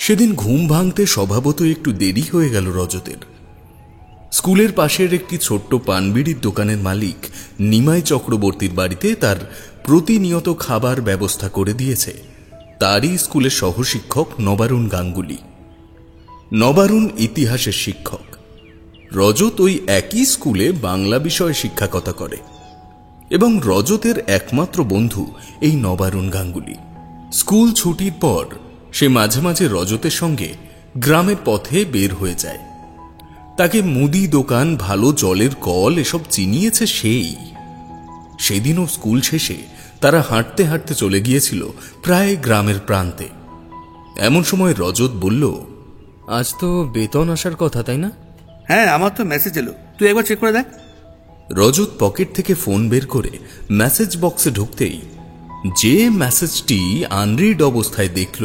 সেদিন ঘুম ভাঙতে স্বভাবত একটু দেরি হয়ে গেল রজতের। স্কুলের পাশের একটি ছোট্ট পানবিড়ির দোকানের মালিক নিমাই চক্রবর্তীর বাড়িতে তার প্রতিনিয়ত খাবার ব্যবস্থা করে দিয়েছে তারই স্কুলের সহশিক্ষক নবারুণ গাঙ্গুলি। নবারুণ ইতিহাসের শিক্ষক, রজত ওই একই স্কুলে বাংলা বিষয়ে শিক্ষকতা করে এবং রজতের একমাত্র বন্ধু এই নবারুণ গাঙ্গুলি। স্কুল ছুটির পর সে মাঝে মাঝে রজতের সঙ্গে গ্রামের পথে বের হয়ে যায়। তাকে মুদি দোকান, ভালো জলের কল এসব চিনিয়েছে সেই। সেদিনও স্কুল শেষে তারা হাঁটতে হাঁটতে চলে গিয়েছিল প্রায় গ্রামের প্রান্তে। এমন সময় রজত বলল, আজ তো বেতন আসার কথা, তাই না? হ্যাঁ, আমার তো মেসেজ এলো, তুই একবার চেক করে দেখ। রজত পকেট থেকে ফোন বের করে মেসেজ বক্সে ঢুকতেই যে মেসেজটি আনরিড অবস্থায় দেখল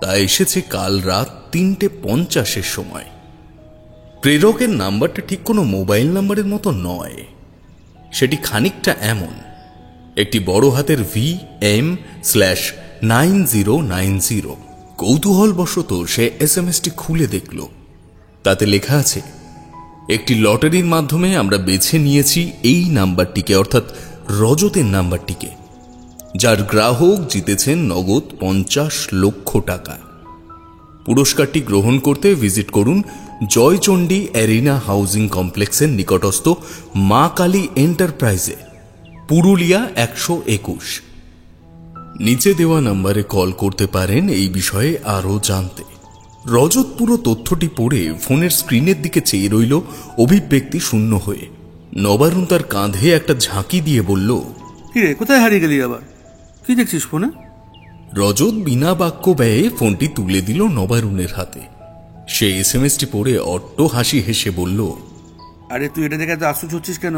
তা এসেছে কাল রাত 3:50 সময়। প্রেরকের নাম্বারটা ঠিক কোনো মোবাইল নাম্বারের মতো নয়, সেটি খানিকটা এমন। একটি বড় হাতের VM/9090। কৌতূহলবশত সে SMS-টি খুলে দেখল। তাতে লেখা আছে, একটি লটারির মাধ্যমে আমরা বেছে নিয়েছি এই নাম্বারটিকে, অর্থাৎ রজতের নাম্বারটিকে, যার গ্রাহক জিতেছেন নগদ 50 লক্ষ টাকা। পুরস্কারটি গ্রহণ করতে ভিজিট করুন জয়চণ্ডী অ্যারিনা হাউজিং কমপ্লেক্সের নিকটস্থ মা কালী এন্টারপ্রাইজে, পুরুলিয়া 121। নিচে দেওয়া নম্বরে কল করতে পারেন এই বিষয়ে আরও জানতে। রজত পুরো তথ্যটি পড়ে ফোনের স্ক্রিনের দিকে চেয়ে রইল অভিব্যক্তি শূন্য হয়ে। নবারুণ তার কাঁধে একটা ঝাঁকি দিয়ে বলল, কিরে, কোথায় হারিয়ে গেলি আবার? কি দেখছিস ফোনে? রজত বিনা বাক্য ব্যয়ে ফোনটি তুলে দিল নবারুণের হাতে। সে SMS-টি পড়ে অট্ট হাসি হেসে বলল, আরে তুই এটা দেখে এত আশ্চর্য হচ্ছিস কেন?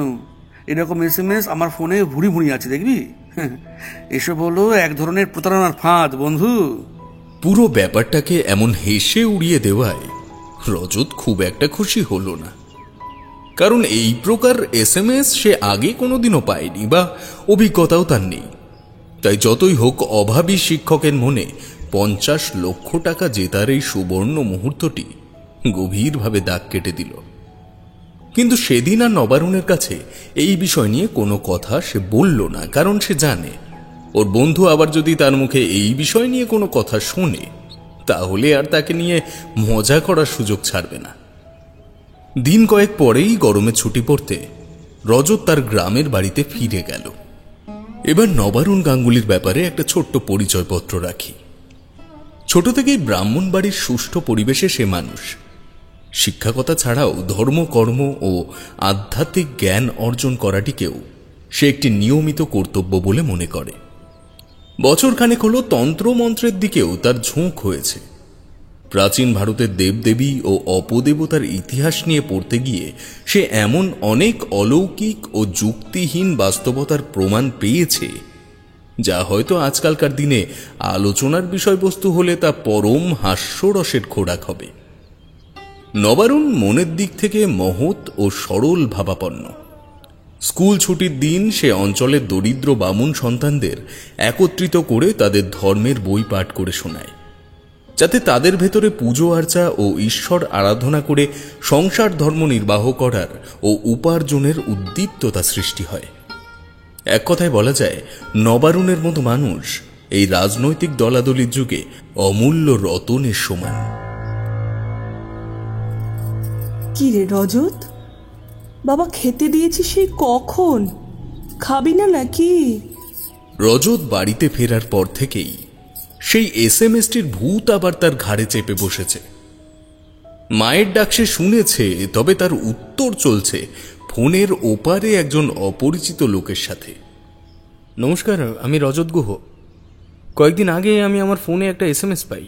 এরকম SMS আমার ফোনে ভুড়ি ভুড়ি আছে, দেখবি? এসব হলো এক ধরনের প্রতারণার ফাঁদ বন্ধু। পুরো ব্যাপারটাকে এমন হেসে উড়িয়ে দেওয়ায় রজত খুব একটা খুশি হল না, কারণ এই প্রকার SMS সে আগে কোনোদিনও পায়নি বা অভিজ্ঞতাও তার নেই। তাই যতই হোক অভাবী শিক্ষকের মনে 50 লক্ষ টাকা জেতার এই সুবর্ণ মুহূর্তটি গভীরভাবে দাগ কেটে দিল। কিন্তু সেদিন আর নবারুণের কাছে এই বিষয় নিয়ে কোনো কথা সে বলল না, কারণ সে জানে ওর বন্ধু আবার যদি তার মুখে এই বিষয় নিয়ে কোনো কথা শোনে তাহলে আর তাকে নিয়ে মজা করার সুযোগ ছাড়বে না। দিন কয়েক পরেই গরমে ছুটি পড়তে রজত তার গ্রামের বাড়িতে ফিরে গেল। এবার নবারুণ গাঙ্গুলির ব্যাপারে একটা ছোট্ট পরিচয়পত্র রাখি। ছোট থেকেই ব্রাহ্মণ বাড়ির সুষ্ঠু পরিবেশে সে মানুষ। শিক্ষকতা ছাড়াও ধর্ম, কর্ম ও আধ্যাত্মিক জ্ঞান অর্জন করাটিকেও সে একটি নিয়মিত কর্তব্য বলে মনে করে। বছরখানেক হল তন্ত্রমন্ত্রের দিকেও তার ঝোঁক হয়েছে। প্রাচীন ভারতের দেবদেবী ও অপদেবতার ইতিহাস নিয়ে পড়তে গিয়ে সে এমন অনেক অলৌকিক ও যুক্তিহীন বাস্তবতার প্রমাণ পেয়েছে যা হয়তো আজকালকার দিনে আলোচনার বিষয়বস্তু হলে তা পরম হাস্যরসের খোরাক হবে। নবারুণ মনের দিক থেকে মহৎ ও সরল ভাবাপন্ন। স্কুল ছুটির দিন সে অঞ্চলের দরিদ্র বামুন সন্তানদের একত্রিত করে তাদের ধর্মের বই পাঠ করে শোনায়, যাতে তাদের ভেতরে পুজো আর্চা ও ঈশ্বর আরাধনা করে সংসার ধর্ম নির্বাহ করার ও উপার্জনের উদ্দীপ্ততা সৃষ্টি হয়। এক কথায় বলা যায়, নবারুণের মতো মানুষ এই রাজনৈতিক দলাদলির যুগে অমূল্য রতনের সমান। কি রে রজত, বাবা খেতে দিয়েছি সেই কখন, খাবি না নাকি? রজত বাড়িতে ফেরার পর থেকেই সেই SMS-টির ভূত আবার তার ঘাড়ে চেপে বসেছে। মায়ের ডাক সে শুনেছে, তবে তার উত্তর চলছে ফোনের ওপারে একজন অপরিচিত লোকের সাথে। নমস্কার, আমি রজত গুহ। কয়েকদিন আগে আমি আমার ফোনে একটা SMS পাই,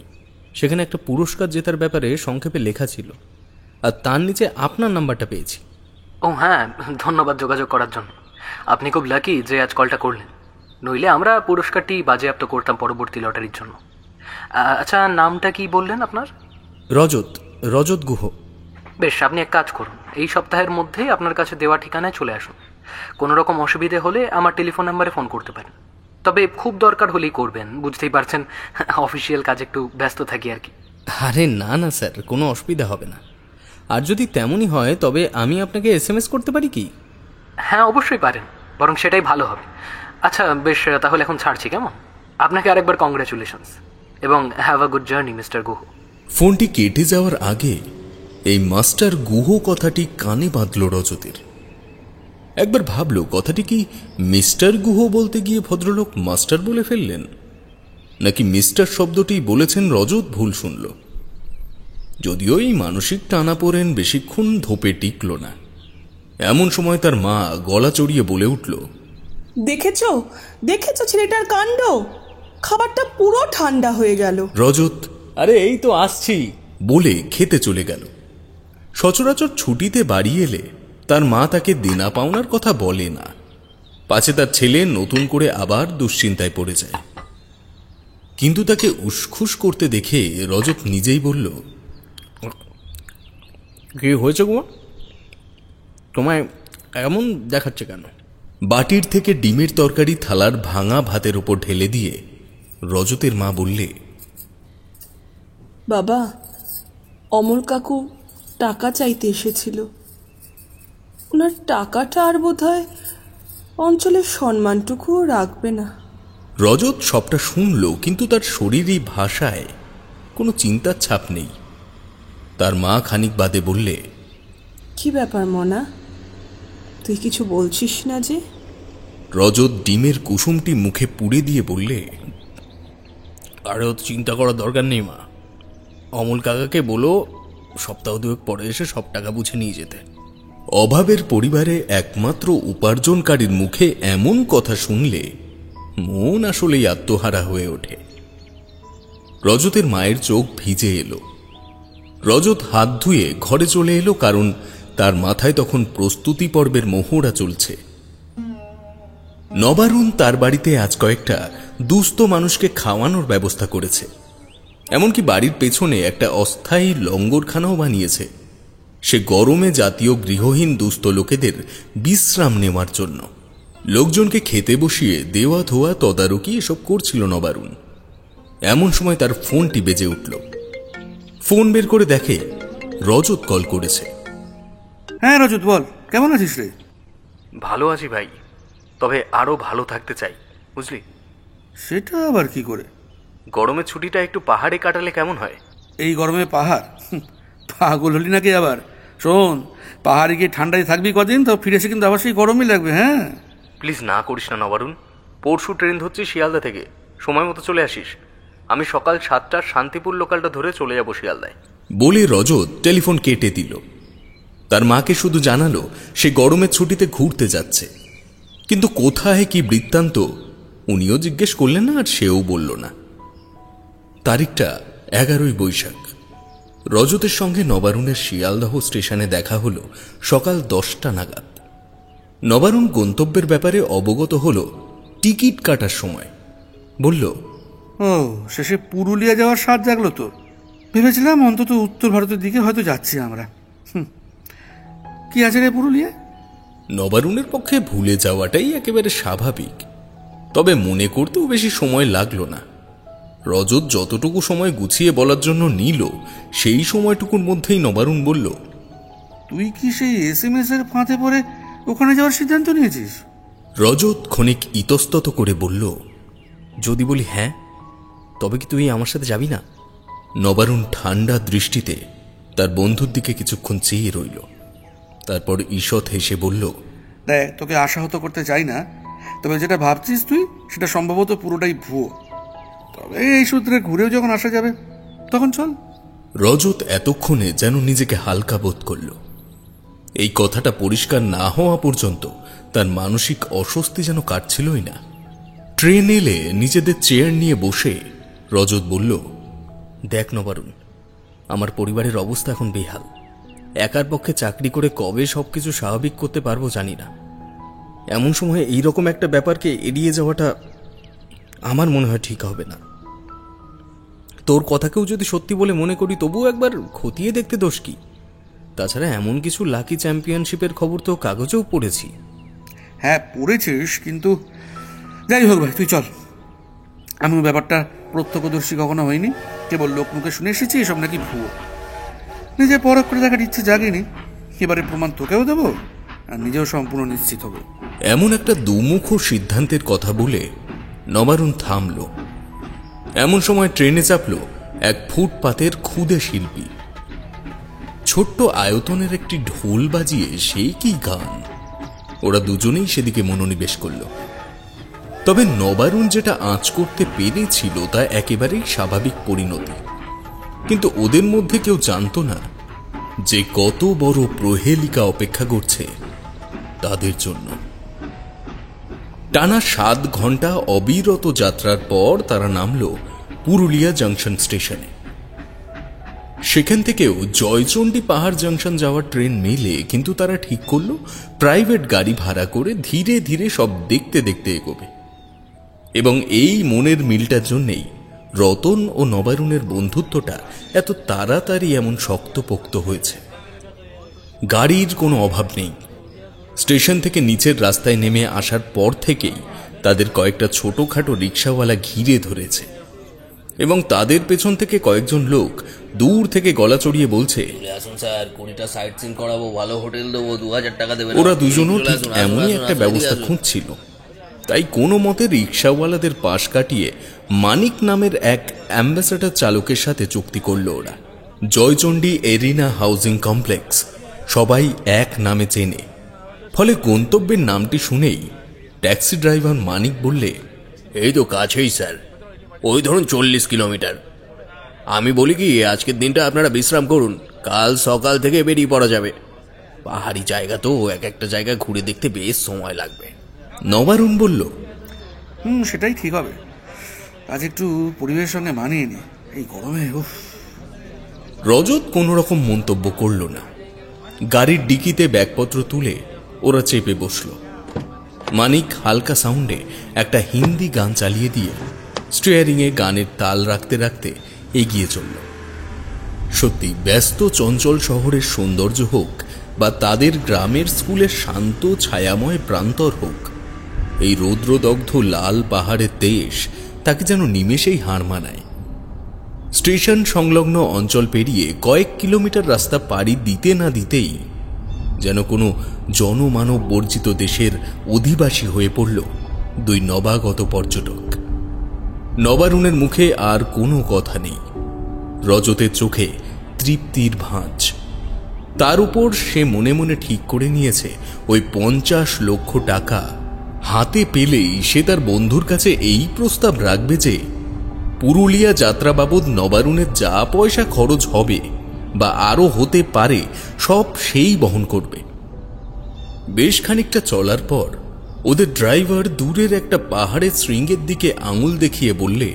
সেখানে একটা পুরস্কার জেতার ব্যাপারে সংক্ষেপে লেখা ছিল, আর তার নিচে আপনার নাম্বারটা পেয়েছি। ও হ্যাঁ, ধন্যবাদ যোগাযোগ করার জন্য। আপনি খুব লাকি যে আজ কলটা করলেন, নইলে আমরা পুরস্কারটি বাজেয়াপ্ত করতাম পরবর্তী লটারির জন্য। আচ্ছা, নামটা কি বললেন আপনার? রজত গুহ। বেশ, আপনি এক কাজ করুন, এই সপ্তাহের মধ্যেই আপনার কাছে দেওয়া ঠিকানায় চলে আসুন। কোনো রকম অসুবিধে হলে আমার টেলিফোন নাম্বারে ফোন করতে পারেন, তবে খুব দরকার হলেই করবেন, বুঝতেই পারছেন অফিসিয়াল কাজ একটু ব্যস্ত থাকি আর কি। আরে না না স্যার, কোনো অসুবিধা হবে না। আর যদি তেমনই হয় তবে আমি আপনাকে SMS করতে পারি কি? হ্যাঁ অবশ্যই পারেন, বরং সেটাই ভালো হবে। আচ্ছা বেশ, তাহলে এখন ছাড়ছি কেমন? আপনাকে আরেকবার কংগ্রাচুলেশনস এবং have a good journey mister Guha. ফোনটি কেটে যাওয়ার আগে এই মাস্টার গুহ কথাটি কানে বাঁধল রজতের। একবার ভাবল কথাটি কি মিস্টার গুহ বলতে গিয়ে ভদ্রলোক মাস্টার বলে ফেললেন, নাকি মিস্টার শব্দটি বলেছেন রজত ভুল শুনল। যদিও এই মানসিক টানাপোড়েন বেশিক্ষণ ধোপে টিকল না। এমন সময় তার মা গলা চড়িয়ে বলে উঠল, দেখেছো দেখেছো ছেলেটার কাণ্ড, খাবারটা পুরো ঠান্ডা হয়ে গেল। রজত আরে এই তো আসছি বলে খেতে চলে গেল। সচরাচর ছুটিতে বাড়ি এলে তার মা তাকে দেনা পাওনার কথা বলে না, পাছে তার ছেলে নতুন করে আবার দুশ্চিন্তায় পড়ে যায়। কিন্তু তাকে উসখুস করতে দেখে রজত নিজেই বলল, কি হয়েছে গো? তোমায় এমন দেখাচ্ছে কেন? বাটির থেকে ডিমের তরকারি থালার ভাঙা ভাতের উপর ঢেলে দিয়ে রজতের মা বললে, বাবা, অমল কাকু টাকা চাইতে এসেছিল। ওনার টাকাটা আর বোধহয় অঞ্চলের সম্মানটুকুও রাখবে না। রজত সবটা শুনল, কিন্তু তার শরীরী ভাষায় কোনো চিন্তার ছাপ নেই। তার মা খানিক বাদে বললে, কি ব্যাপার মনা, তুই কিছু বলছিস না যে? রজত ডিমের কুসুমটি মুখে পুড়ে দিয়ে বললে, আরে অত চিন্তা করার দরকার নেই মা। অমল কাকাকে বলো সপ্তাহ দুয়েক পরে এসে সব টাকা বুঝে নিয়ে যেতে। অভাবের পরিবারে একমাত্র উপার্জনকারীর মুখে এমন কথা শুনলে মন আসলেই আত্মহারা হয়ে ওঠে। রজতের মায়ের চোখ ভিজে এলো। রজত হাত ধুয়ে ঘরে চলে এলো, কারণ তার মাথায় তখন প্রস্তুতি পর্বের মোহরা চলছে। নবারুণ তার বাড়িতে আজ কয়েকটা দুস্থ মানুষকে খাওয়ানোর ব্যবস্থা করেছে। এমনকি বাড়ির পেছনে একটা অস্থায়ী লঙ্গরখানাও বানিয়েছে, সে গরমে জাতীয় গৃহহীন দুস্থ লোকেদের বিশ্রাম নেওয়ার জন্য। লোকজনকে খেতে বসিয়ে দেওয়া ধোয়া তদারকি এসব করছিল নবারুণ। এমন সময় তার ফোনটি বেজে উঠল। ফোন বের করে দেখে রজত কল করেছে। হ্যাঁ রজত বল, কেমন আছিস রে? ভালো আছি ভাই, তবে আরও ভালো থাকতে চাই, বুঝলি? সেটা আবার কি করে? গরমের ছুটিটা একটু পাহাড়ে কাটালে কেমন হয়? এই গরমে পাহাড়? পাগল হলি নাকি আবার? শোন, পাহাড়ে গিয়ে ঠান্ডায় থাকবি কদিন, তো ফিরে এসে কিন্তু আবার সেই গরমই লাগবে। হ্যাঁ প্লিজ না করিস না নবারুণ। পরশু ট্রেন ধরছি শিয়ালদা থেকে, সময় মতো চলে আসিস। আমি সকাল 7টার শান্তিপুর লোকালটা ধরে চলে যাবো শিয়ালদায়। বলে রজত টেলিফোন কেটে দিল। তার মাকে শুধু জানালো সে গরমের ছুটিতে ঘুরতে যাচ্ছে, কিন্তু কোথায় কি বৃত্তান্ত উনিও জিজ্ঞেস করলেন না, আর সেও বলল না। তারিখটা 11ই বৈশাখ। রজতের সঙ্গে নবারুণের শিয়ালদহ স্টেশনে দেখা হলো সকাল 10টা নাগাদ। নবারুণ গন্তব্যের ব্যাপারে অবগত হলো টিকিট কাটার সময়। বলল, ও, শেষে পুরুলিয়া যাওয়ার স্বাদ জাগলো তো। ভেবেছিলাম অন্তত উত্তর ভারতের দিকে হয়তো যাচ্ছি আমরা। কি আছে রে পুরুলিয়া? নবারুণের পক্ষে ভুলে যাওয়াটাই একেবারে স্বাভাবিক, তবে মনে করতেও বেশি সময় লাগলো না। রজত যতটুকু সময় গুছিয়ে বলার জন্য নিল, সেই সময়টুকুর মধ্যেই নবারুণ বলল, তুই কি সেই SMS এর ফাঁদে পড়ে ওখানে যাওয়ার সিদ্ধান্ত নিয়েছিস? রজত ক্ষণিক ইতস্তত করে বলল, যদি বলি হ্যাঁ, তবে কি তুই আমার সাথে যাবি না? নবারুণ ঠান্ডা দৃষ্টিতে তার বন্ধুর দিকে কিছুক্ষণ চেয়ে রইল। তারপর ঈষৎ হেসে বলল, দেখ, তোকে আশাহত করতে চাই না, তবে যেটা ভাবছিস তুই সেটা সম্ভবত পুরোটাই ভুয়ো। তবে এই সূত্রে ঘুরেও যখন আসা যাবে তখন চল। রজত এতক্ষণে যেন নিজেকে হালকা বোধ করল। এই কথাটা পরিষ্কার না হওয়া পর্যন্ত তার মানসিক অস্বস্তি যেন কাটছিলই না। ট্রেন এলে নিজেদের চেয়ার নিয়ে বসে রজত বলল, দেখ নবারুণ, আমার পরিবারের অবস্থা এখন বেহাল। একার পক্ষে চাকরি করে কবে সবকিছু স্বাভাবিক করতে পারবো জানি না। এমন সময় এইরকম একটা ব্যাপারকে এড়িয়ে যাওয়াটা আমার মনে হয় ঠিক হবে না। তোর কথাকেও যদি সত্যি বলে মনে করি, তবুও একবার খতিয়ে দেখতে দোষ কি? তাছাড়া এমন কিছু লাকি চ্যাম্পিয়নশিপের খবর তো কাগজেও পড়েছি। হ্যাঁ পড়েছিস, কিন্তু যাই হোক ভাই, তুই চল। আমি ব্যাপারটা প্রত্যক্ষদর্শী কখনো হয়নি, কেবল লোকমুখে শুনে এসেছি এসব নাকি ভুয়ো। নিজে পরখ করে দেখার ইচ্ছে জাগেনি, এবারে প্রমাণ তোকেও দেবো আর নিজেও সম্পূর্ণ নিশ্চিত হবো। এমন একটা দুমুখ সিদ্ধান্তের কথা বলে নবারুণ থামল। এমন সময় ট্রেনে চাপল এক ফুটপাতের ক্ষুদে শিল্পী। ছোট্ট আয়তনের একটি ঢোল বাজিয়ে সেই কি গান! ওরা দুজনেই সেদিকে মনোনিবেশ করল। তবে নবারুণ যেটা আঁচ করতে পেরেছিল তা একেবারেই স্বাভাবিক পরিণতি, কিন্তু ওদের মধ্যে কেউ জানত না যে কত বড় প্রহেলিকা অপেক্ষা করছে তাদের জন্য। টানা 7 ঘন্টা অবিরত যাত্রার পর তারা নামল পুরুলিয়া জংশন স্টেশনে। সেখান থেকেও জয়চণ্ডী পাহাড় জংশন যাওয়ার ট্রেন মেলে, কিন্তু তারা ঠিক করলো প্রাইভেট গাড়ি ভাড়া করে ধীরে ধীরে সব দেখতে দেখতে এগোবে। এবং এই মনের মিলটার জন্যেই রতন ও নবারুণের বন্ধুত্বটা এত তাড়াতাড়ি এমন শক্তপোক্ত হয়েছে। গাড়ির কোনো অভাব নেই। স্টেশন থেকে নিচের রাস্তায় নেমে আসার পর থেকেই তাদের কয়েকটা ছোটখাটো রিক্সাওয়ালা ঘিরে ধরেছে এবং তাদের পেছন থেকে কয়েকজন লোক দূর থেকে গলা চড়িয়ে বলছে, স্যার 20টা সাইট সিন করাবো, ভালো হোটেল দেবো, 2000 টাকা দেবেন। ওরা দুজনও ঠিক এমনই একটা ব্যবস্থা খুঁজছিল। তাই কোনো মতে রিক্সাওয়ালাদের পাশ কাটিয়ে মানিক নামের এক অ্যাম্বাসেডর চালকের সাথে চুক্তি করল ওরা। জয়চণ্ডী এরিনা হাউজিং কমপ্লেক্স সবাই এক নামে চেনে, ফলে গন্তব্যের নামটি শুনেই ট্যাক্সি ড্রাইভার মানিক বললে, এই তো কাছেই স্যার, ওই ধরুন 40 কিলোমিটার। আমি বলি কি, আজকের দিনটা আপনারা বিশ্রাম করুন, কাল সকাল থেকে বেরিয়ে পড়া যাবে। পাহাড়ি জায়গা তো, এক একটা জায়গা ঘুরে দেখতে বেশ সময় লাগবে। নবারুণ বলল, সেটাই ঠিক হবে। আজ একটু পরিবেশের সঙ্গে মানিয়ে নি, এই গরমে। রজত কোনো রকম মন্তব্য করল না। গাড়ির ডিকিতে ব্যাগপত্র তুলে ওরা চেপে বসল। মানিক হালকা সাউন্ডে একটা হিন্দি গান চালিয়ে দিয়ে স্টিয়ারিংয়ে গানের তাল রাখতে রাখতে এগিয়ে চলল। সত্যি ব্যস্ত চঞ্চল শহরের সৌন্দর্য হোক বা তাদের গ্রামের স্কুলের শান্ত ছায়াময় প্রান্তর হোক, এই রৌদ্রদগ্ধ লাল পাহাড়ের দেশ তাকে যেন নিমেষেই হার মানায়। স্টেশন সংলগ্ন অঞ্চল পেরিয়ে কয়েক কিলোমিটার রাস্তা পাড়ি দিতে না দিতেই যেন কোনো জনমানব বর্জিত দেশের অধিবাসী হয়ে পড়ল দুই নবাগত পর্যটক। নবারুণের মুখে আর কোনো কথা নেই, রজতের চোখে তৃপ্তির ভাঁজ। তার উপর সে মনে মনে ঠিক করে নিয়েছে ওই 50 লক্ষ টাকা হাতে পেলেই সে তার বন্ধুর কাছে এই প্রস্তাব রাখবে যে পুরুলিয়া যাত্রা বাবদ নবারুণের যা পয়সা খরচ হবে বা আরো হতে পারে সব সেই বহন করবে। বেশ খানিকটা চলার পর ওদের ড্রাইভার দূরের একটা পাহাড়ের শৃঙ্গের দিকে আঙুল দেখিয়ে বললে,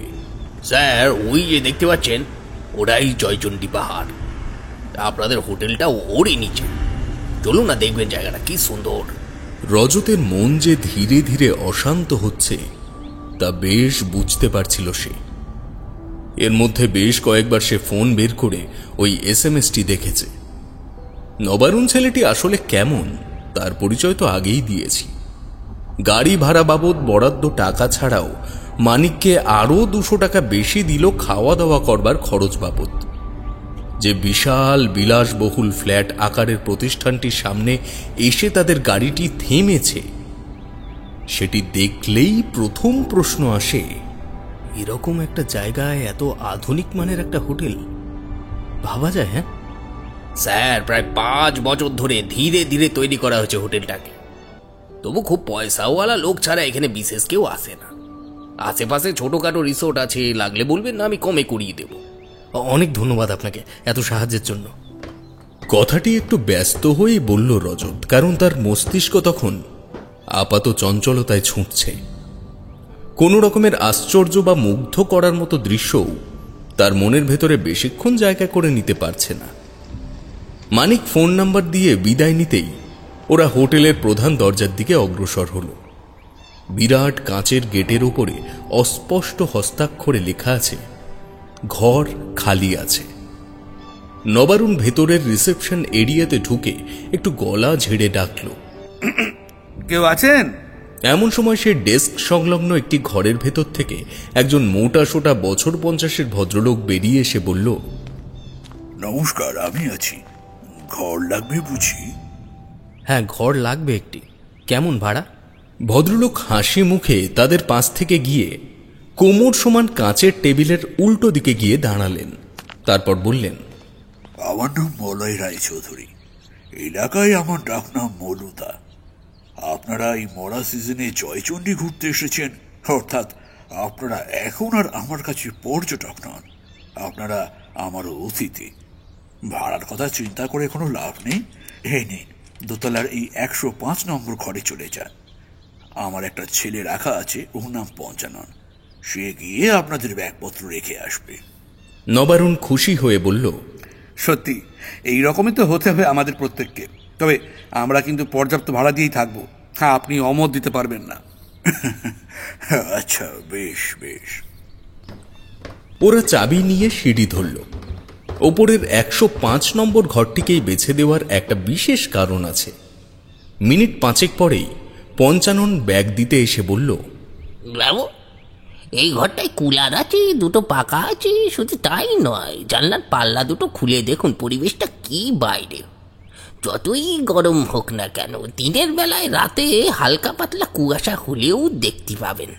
স্যার ওই যে দেখতে পাচ্ছেন, ওরাই জয়চণ্ডী পাহাড়। আপনাদের হোটেলটা ওরই নিচে। চলুন না, দেখবেন জায়গাটা কি সুন্দর। রজতের মন যে ধীরে ধীরে অশান্ত হচ্ছে তা বেশ বুঝতে পারছিল সে। এর মধ্যে বেশ কয়েকবার সে ফোন বের করে ওই এসএমএসটি দেখেছে। নবারুণ ছেলেটি আসলে কেমন তার পরিচয় তো আগেই দিয়েছি। গাড়ি ভাড়া বাবদ বরাদ্দ টাকা ছাড়াও মানিককে আরো 200 টাকা বেশি দিল খাওয়া দাওয়া করবার খরচ বাবদ। যে বিশাল বিলাসবহুল ফ্ল্যাট আকারের প্রতিষ্ঠানটির সামনে এসে তাদের গাড়িটি থেমেছে, সেটি দেখলেই প্রথম প্রশ্ন আসে, এরকম একটা জায়গায় এত আধুনিক মানের একটা হোটেল ভাবা যায়? হ্যাঁ স্যার, প্রায় 5 বছর ধরে ধীরে ধীরে তৈরি করা হয়েছে হোটেলটাকে। তবু খুব পয়সাওয়ালা লোক ছাড়া এখানে বিশেষ কেউ আসে না। আশেপাশে ছোটখাটো রিসোর্ট আছে, লাগলে বলবেন না, আমি কমে করিয়ে দেব। অনেক ধন্যবাদ আপনাকে এত সাহায্যের জন্য। কথাটি একটু ব্যস্ত হয়ে বলল রজত, কারণ তার মস্তিষ্ক তখন আপাত চঞ্চলতায় ছুটছে। কোন রকমের আশ্চর্য বা মুগ্ধ করার মতো দৃশ্যও তার মনের ভেতরে বেশিক্ষণ জায়গা করে নিতে পারছে না। মানিক ফোন নাম্বার দিয়ে বিদায় নিতেই ওরা হোটেলের প্রধান দরজার দিকে অগ্রসর হল। বিরাট কাঁচের গেটের ওপরে অস্পষ্ট হস্তাক্ষরে লেখা আছে, ঘর খালি আছে। নবারুণ ভেতরের রিসেপশন এরিয়াতে ঢুকে একটু গলা ঝেড়ে ডাকল, কেউ আছেন? এমন সময় সে ডেস্ক সংলগ্ন একটি ঘরের ভেতর থেকে একজন মোটা সোটা বছর 50-এর ভদ্রলোক বেরিয়ে এসে বলল, নমস্কার, আমি আছি। ঘর লাগবে বুঝি? হ্যাঁ, ঘর লাগবে একটি। কেমন ভাড়া? ভদ্রলোক হাসি মুখে তাদের পাশ থেকে গিয়ে কোমর সমান কাঁচের টেবিলের উল্টো দিকে গিয়ে দাঁড়ালেন। তারপর বললেন, আমার নাম মলয় রায়চৌধুরী। এলাকায় আমার ডাক নাম মলুদা। আপনারা এই মরা সিজনে জয়চণ্ডী ঘুরতে এসেছেন, অর্থাৎ আপনারা এখন আর আমার কাছে পর্যটক নন, আপনারা আমারও অতিথি। ভাড়ার কথা চিন্তা করে কোনো লাভ নেই। এই নিন, দোতলার এই 105 নম্বর ঘরে চলে যান। আমার একটা ছেলে রাখা আছে, ওর নাম পঞ্চানন। সে গিয়ে আপনাদের ব্যাগপত্র রেখে আসবে। নবারুণ খুশি হয়ে বলল, সত্যি এই রকমই তো হতে হবে আমাদের প্রত্যেককে। তবে আমরা কিন্তু পর্যাপ্ত ভাড়া দিয়েই থাকবো। হ্যাঁ, আপনি অমত দিতে পারবেন না। আচ্ছা, বেশ বেশ। ওরা চাবি নিয়ে সিঁড়ি ধরল। ওপরের 105 নম্বর ঘরটিকেই বেছে দেওয়ার একটা বিশেষ কারণ আছে। মিনিট 5 পরেই পঞ্চানন ব্যাগ দিতে এসে বলল, বাবু, এই ঘরটায় কুলার আছে, দুটো পাকা আছে। শুধু তাই নয়, জানলার পাল্লা দুটো খুলে দেখুন, পরিবেশটা কি বাইরে। যতই গরম হোক না কেন, দিনের বেলায় রাতে হালকা পাতলা কুয়াশা হলেও দেখতে পাবেন।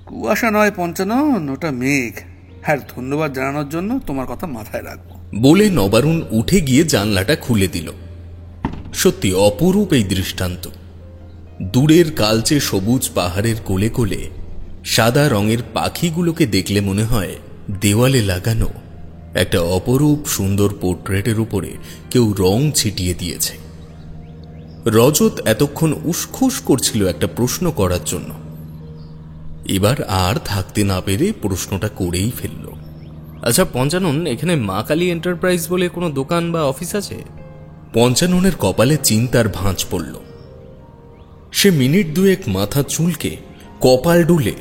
কুয়াশা নয় পঞ্চানন, ওটা মেঘ। হ্যাঁ, ধন্যবাদ জানানোর জন্য তোমার কথা মাথায় রাখবো। বলে নবারুণ উঠে গিয়ে জানলাটা খুলে দিল। সত্যি অপরূপ এই দৃষ্টান্ত। দূরের কালচে সবুজ পাহাড়ের কোলে কোলে সাদা রঙের পাখিগুলোকে দেখলে মনে হয় দেওয়ালে লাগানো একটা অপরূপ সুন্দর পোর্ট্রেটের উপরে কেউ রং ছিটিয়ে দিয়েছে। রজত এতক্ষণ উসখুস করছিল একটা প্রশ্ন করার জন্য। এবার আর থাকতে না পেরে প্রশ্নটা করেই ফেলল। আচ্ছা পঞ্চানন, এখানে মা কালী এন্টারপ্রাইজ বলে কোনো দোকান বা অফিস আছে? পঞ্চাননের কপালে চিন্তার ভাঁজ পড়ল। সে মিনিট 2 মাথা চুলকে কপাল ডুলে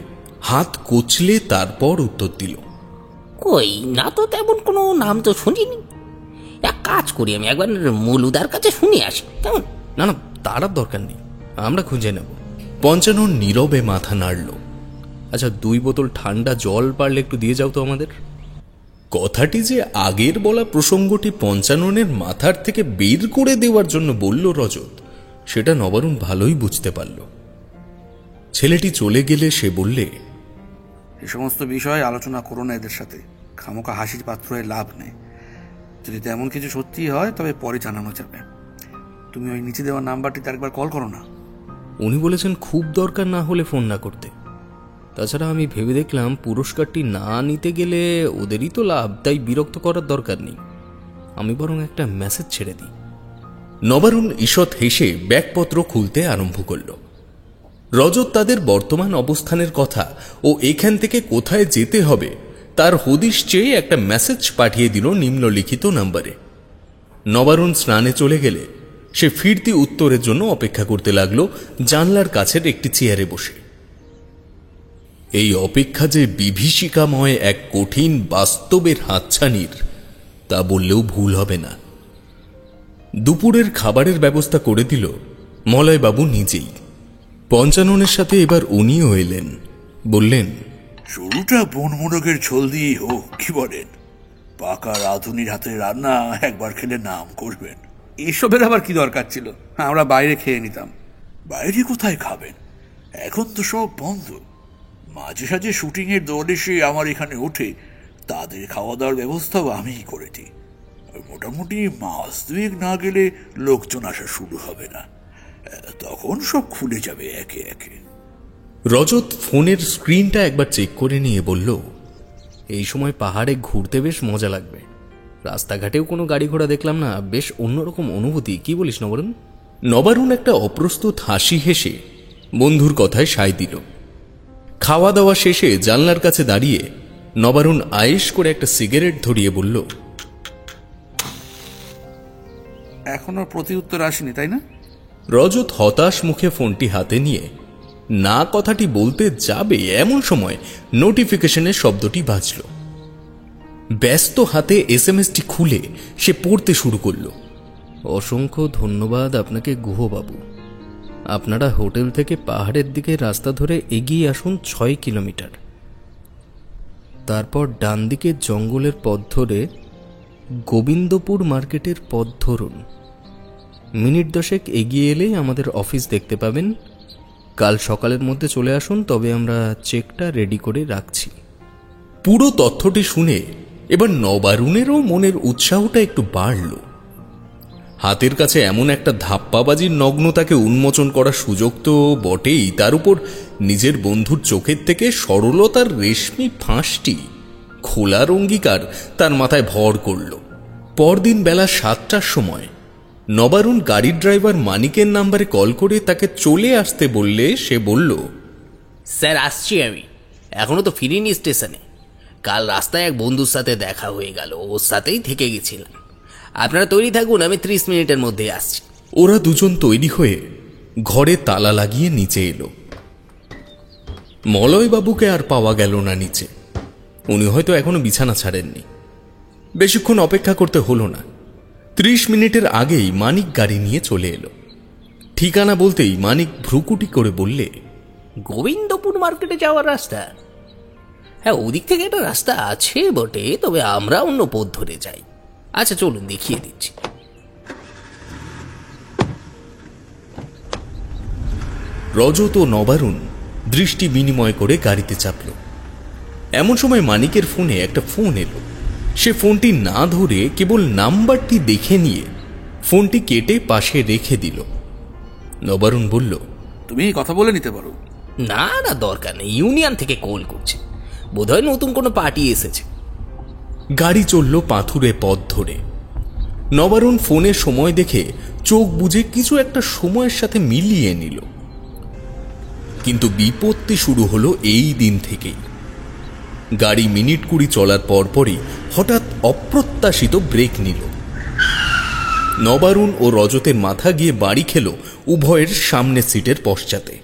হাত কোচলে তারপর উত্তর দিল, কই না তো, তেমন কোনো নাম তো শুনিনি। এক কাজ করি, আমি একবার মলুদার কাছে শুনে আসি কেমন? না না, তার আর দরকার নেই, আমরা খুঁজে নেব। পঞ্চানন নীরবে মাথা নাড়ল। আচ্ছা, 2 বোতল ঠান্ডা জল পারলে একটু দিয়ে যাও তো আমাদের। কথাটি যে আগের বলা প্রসঙ্গটি পঞ্চাননের মাথার থেকে বের করে দেওয়ার জন্য বলল রজত, সেটা নবারুণ ভালোই বুঝতে পারল। ছেলেটি চলে গেলে সে বললে, এ সমস্ত বিষয় আলোচনা করো না এদের সাথে। খামোকা হাসির পাত্র হয়ে লাভ নেই। যদি তেমন কিছু সত্যি হয় তবে পরে জানানো যাবে। তুমি ওই নিচে দেওয়া নাম্বারটিতে একবার কল করো না। উনি বলেছেন খুব দরকার না হলে ফোন না করতে। তাছাড়া আমি ভেবে দেখলাম পুরস্কারটি না নিতে গেলে ওদেরই তো লাভ, তাই বিরক্ত করার দরকার নেই। আমি বরং একটা মেসেজ ছেড়ে দিই। নবারুণ ঈষৎ হেসে ব্যাগপত্র খুলতে আরম্ভ করল। রজত তাদের বর্তমান অবস্থানের কথা ও এখান থেকে কোথায় যেতে হবে তার হদিশ চেয়ে একটা মেসেজ পাঠিয়ে দিল নিম্নলিখিত নাম্বারে। নবারুণ স্নানে চলে গেলে সে ফিরতি উত্তরের জন্য অপেক্ষা করতে লাগলো জানলার কাছের একটি চেয়ারে বসে। এই অপেক্ষা যে বিভীষিকাময় এক কঠিন বাস্তবের হাতছানির, তা বললেও ভুল হবে না। দুপুরের খাবারের ব্যবস্থা করে দিল মলয়বাবু নিজেই। পঞ্চাননের সাথে এবার উনিও এলেন। বললেন, শুরুটা বনমোরগের ঝোল দিয়েই হোক, কি বলেন? পাকা রাঁধুনির হাতের রান্না একবার খেলে নাম করবেন। এসবের আবার কি দরকার ছিল? আমরা বাইরে খেয়ে নিতাম। বাইরে কোথায় খাবেন? এখন তো সব বন্ধ। মাঝে সাঝে শুটিংয়ের দল এসে আমার এখানে ওঠে, তাদের খাওয়া দাওয়ার ব্যবস্থাও আমিই করে দিই। মোটামুটি মাস 2 না গেলে লোকজন আসা শুরু হবে না, তখন সব খুলে যাবে একে একে। রজত ফোনের স্ক্রিনটা একবার চেক করে নিয়ে বলল, এই সময় পাহাড়ে ঘুরতে বেশ মজা লাগবে। রাস্তাঘাটেও কোনো গাড়ি ঘোড়া দেখলাম না, বেশ অন্যরকম অনুভূতি। কি বলিস নবরুণ? নবারুণ একটা অপ্রস্তুত হাসি হেসে বন্ধুর কথায় সায় দিল। খাওয়া দাওয়া শেষে জানলার কাছে দাঁড়িয়ে নবারুণ আয়েশ করে একটা সিগারেট ধরিয়ে বলল, এখনো প্রতি উত্তর আসেনি, তাই না? রজত হতাশ মুখে ফোনটি হাতে নিয়ে না কথাটি বলতে যাবে এমন সময় নোটিফিকেশনের শব্দটি বাজল। ব্যস্ত হাতে এসএমএসটি খুলে সে পড়তে শুরু করল। অসংখ্য ধন্যবাদ আপনাকে গুহবাবু। আপনারা হোটেল থেকে পাহাড়ের দিকে রাস্তা ধরে এগিয়ে আসুন 6 কিলোমিটার। তারপর ডান দিকে জঙ্গলের পথ ধরে গোবিন্দপুর মার্কেটের পথ ধরুন। মিনিট 10 এগিয়ে এলেই আমাদের অফিস দেখতে পাবেন। কাল সকালের মধ্যে চলে আসুন, তবে আমরা চেকটা রেডি করে রাখছি। পুরো তথ্যটি শুনে এবার নবারুণেরও মনের উৎসাহটা একটু বাড়ল। হাতের কাছে এমন একটা ধাপ্পাবাজির নগ্নতাকে উন্মোচন করার সুযোগ তো বটেই, তার উপর নিজের বন্ধুর চোখের থেকে সরলতার রেশমি ফাঁসটি খোলার অঙ্গীকার তার মাথায় ভর করল। পরদিন বেলা 7টার সময় নবারুণ গাড়ির ড্রাইভার মানিকের নাম্বারে কল করে তাকে চলে আসতে বললে সে বলল, স্যার আসছি আমি, এখনো তো ফিরিনি স্টেশনে। কাল রাস্তায় এক বন্ধুর সাথে দেখা হয়ে গেল, ওর সাথেই থেকে গেছিলাম। আপনারা তৈরি থাকুন, আমি 30 মিনিটের মধ্যে আসছি। ওরা দুজন তৈরি হয়ে ঘরে তালা লাগিয়ে নিচে এলো। মলয়বাবুকে আর পাওয়া গেল না নিচে। উনি হয়তো এখনো বিছানা ছাড়েননি। বেশিক্ষণ অপেক্ষা করতে হলো না। 30 মিনিটের আগেই মানিক গাড়ি নিয়ে চলে এলো। ঠিকানা বলতেই মানিক ভ্রুকুটি করে বললে, গোবিন্দপুর মার্কেটে যাওয়ার রাস্তা? হ্যাঁ, ওদিক থেকে একটা রাস্তা আছে বটে, তবে আমরা অন্য পথ ধরে যাই। আচ্ছা চলুন দেখিয়ে দিচ্ছি। রজত ও নবারুণ দৃষ্টি বিনিময় করে গাড়িতে চাপল। এমন সময় মানিকের ফোনে একটা ফোন এলো। সে ফোনটি না ধরে কেবল নাম্বারটি দেখে নিয়ে ফোনটি কেটে পাশে রেখে দিল। নবারুণ বলল, তুমি কথা বলে নিতে পারো। না না, দরকার নেই, ইউনিয়ন থেকে কল করছে, বোধহয় নতুন কোনো পার্টি এসেছে। গাড়ি চলল পাথুরে পথ ধরে। নবারুণ ফোনে সময় দেখে চোখ বুজে কিছু একটা সময়ের সাথে মিলিয়ে নিল। কিন্তু বিপত্তি শুরু হলো এই দিন থেকেই। গাড়ি মিনিট 20 চলার পরপরই হঠাৎ অপ্রত্যাশিত ব্রেক নিল। নবারুণ ও রজতের মাথা গিয়ে বাড়ি খেল উভয়ের সামনের সিটের পশ্চাতে।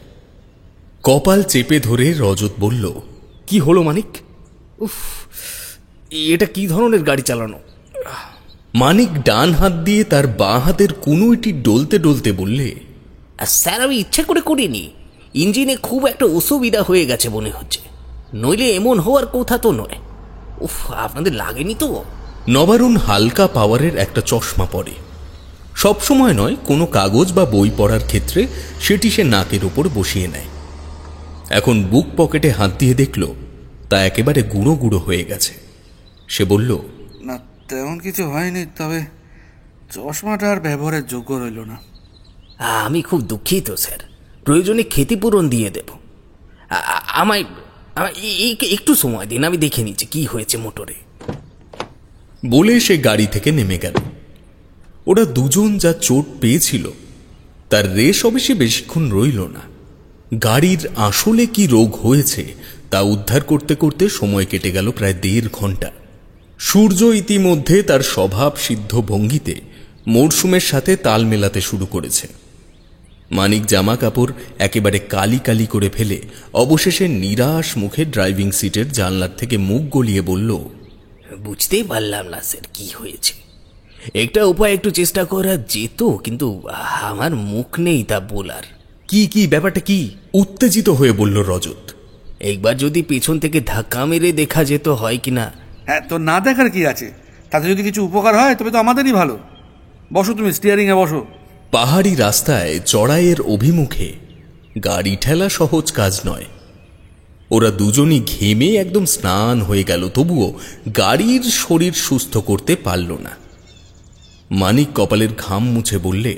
কপাল চেপে ধরে রজত বলল, কি হলো মানিক? উফ, এটা কি ধরনের গাড়ি চালানো? মানিক ডান হাত দিয়ে তার বাঁ হাতের কুনুইটি ডলতে ডলতে বললে, স্যার আমি ইচ্ছে করে করিনি, ইঞ্জিনে খুব একটা অসুবিধা হয়ে গেছে মনে হচ্ছে, নইলে এমন হওয়ার কথা তো নয়। উফ, আপনাদের লাগেনি তো? নবারুণ হালকা পাওয়ারের একটা চশমা পরে। সবসময় নয়, কোনো কাগজ বা বই পড়ার ক্ষেত্রে সেটি সে নাকের ওপর বসিয়ে নেয়। এখন বুক পকেটে হাত দিয়ে দেখল তা একেবারে গুঁড়ো গুঁড়ো হয়ে গেছে। সে বলল, না তেমন কিছু হয়নি, তবে চশমাটা আর ব্যবহারের যোগ্য রইল না। আমি খুব দুঃখিত স্যার, প্রয়োজনে ক্ষতিপূরণ দিয়ে দেব। আমায় একটু সময় দিন, আমি দেখে নিচ্ছি কি হয়েছে মোটরে। বলে সে গাড়ি থেকে নেমে গেল। ওরা দুজন যা চোট পেয়েছিল তার রেশ অবশ্যই বেশিক্ষণ রইল না। গাড়ির আসলে কি রোগ হয়েছে তা উদ্ধার করতে করতে সময় কেটে গেল প্রায় 1.5 ঘন্টা। সূর্য ইতিমধ্যে তার স্বভাব সিদ্ধ ভঙ্গিতে মরশুমের সাথে তাল মেলাতে শুরু করেছে। মানিক জামা কাপড় একেবারে কালি কালি করে ফেলে অবশেষে নিরাশ মুখে ড্রাইভিং সিটের জানলার থেকে মুখ গলিয়ে বলল, বুঝতেই পারলাম না স্যার কি হয়েছে। একটা উপায় একটু চেষ্টা করা যেত, কিন্তু আমার মুখ নেই তা বলার। কি ব্যাপারটা কি? উত্তেজিত হয়ে বলল রজত। একবার যদি পেছন থেকে ধাক্কা মেরে দেখা যেত হয় কিনা। হ্যাঁ, তো না দেখার কি আছে? তাতে যদি কিছু উপকার হয় তবে তো আমাদেরই ভালো। বসো, তুমি স্টিয়ারিংয়ে বসো। পাহাড়ি রাস্তায় চড়াইয়ের অভিমুখে গাড়ি ঠেলা সহজ কাজ নয়। ওরা দুজনই ঘেমে একদম স্নান হয়ে গেল, তবুও গাড়ির শরীর সুস্থ করতে পারল না। মানিক কপালের ঘাম মুছে বললে,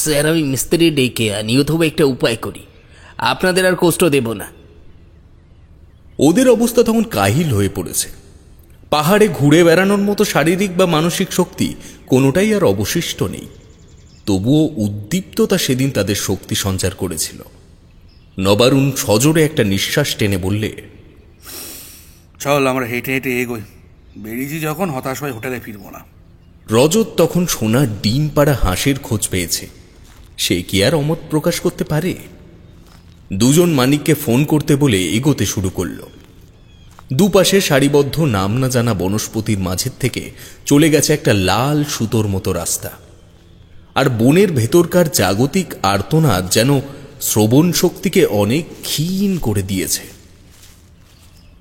স্যার আমি মিস্ত্রি ডেকে আনি অথবা একটা উপায় করি, আপনাদের আর কষ্ট দেব না। ওদের অবস্থা তখন কাহিল হয়ে পড়েছে। পাহাড়ে ঘুরে বেড়ানোর মতো শারীরিক বা মানসিক শক্তি কোনোটাই আর অবশিষ্ট নেই। তবুও উদ্দীপ্ততা সেদিন তাদের শক্তি সঞ্চার করেছিল। নবারুণ সজোরে একটা নিঃশ্বাস টেনে বললে, চল আমরা হেঁটে হেঁটে এগোই, বেরিয়েছি যখন হতাশ হয়ে হোটেলে ফিরবো না। রজত তখন সোনার ডিম পাড়া হাঁসের খোঁজ পেয়েছে, সে কি আর অমত প্রকাশ করতে পারে? দুজন মানিককে ফোন করতে বলে এগোতে শুরু করল। দুপাশে সারিবদ্ধ নাম না জানা বনস্পতির মাঝের থেকে চলে গেছে একটা লাল সুতোর মতো রাস্তা। আর বনের ভেতরকার জাগতিক আর্তনাদ যেন শ্রবণ শক্তিকে অনেক ক্ষীণ করে দিয়েছে।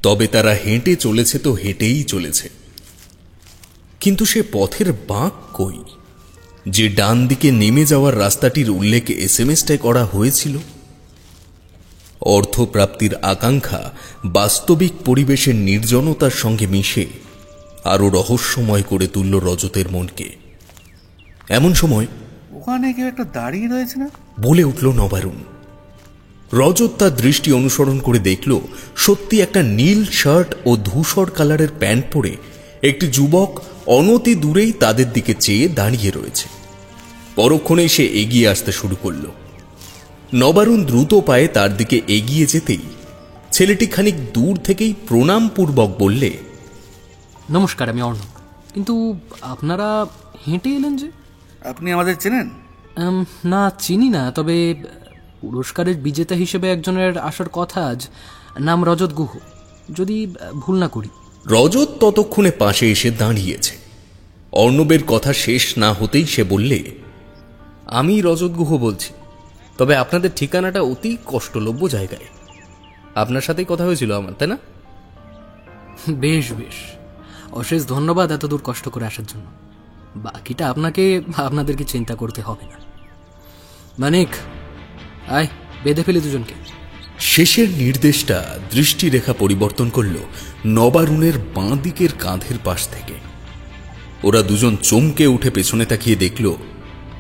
তবে তারা হেঁটে চলেছে তো হেঁটেই চলেছে, কিন্তু সে পথের বাঁক কই? যে ডান দিকে নেমে যাওয়ার রাস্তাটির উল্লেখ এসএমএসটায় করা হয়েছিল। অর্থপ্রাপ্তির আকাঙ্ক্ষা বাস্তবিক পরিবেশের নির্জনতার সঙ্গে মিশে আরো রহস্যময় করে তুলল রজতের মনকে। এমন সময় ওখানে কেউ একটা দাঁড়িয়ে রয়েছে না? বলে উঠল নবারুণ। রজত তার দৃষ্টি অনুসরণ করে দেখল সত্যি একটা নীল শার্ট ও ধূসর কালারের প্যান্ট পরে একটি যুবক অনতি দূরেই তাদের দিকে চেয়ে দাঁড়িয়ে রয়েছে। পরক্ষণেই সে এগিয়ে আসতে শুরু করল। নবারুণ দ্রুত পায়ে তার দিকে এগিয়ে যেতেই ছেলেটি খানিক দূর থেকেই প্রণামপূর্বক বললে, নমস্কার, আমি অর্ণব। কিন্তু আপনারা হেঁটে এলেন যে? আপনি আমাদের চেনেন? না, চিনি না, তবে পুরস্কারের বিজেতা হিসেবে একজনের আসার কথা আজ। নাম রজত গুহ, যদি ভুল না করি। রজত ততক্ষণে পাশে এসে দাঁড়িয়েছে। অর্ণবের কথা শেষ না হতেই সে বললে, আমি রজত গুহ বলছি, তবে আপনাদের ঠিকানাটা অতি কষ্টলভ্য জায়গায়। আপনার সাথেই কথা হয়েছিল আমার, তাই না? বেশ বেশ, অশেষ ধন্যবাদ এত দূর কষ্ট করে আসার জন্য। বাকিটা আপনাদেরকে চিন্তা করতে হবে না। মানিক, আয়, বেঁধে ফেলি দুজনকে। শেষের নির্দেশটা দৃষ্টিরেখা পরিবর্তন করল নবারুণের বাঁ দিকের কাঁধের পাশ থেকে। ওরা দুজন চমকে উঠে পেছনে তাকিয়ে দেখল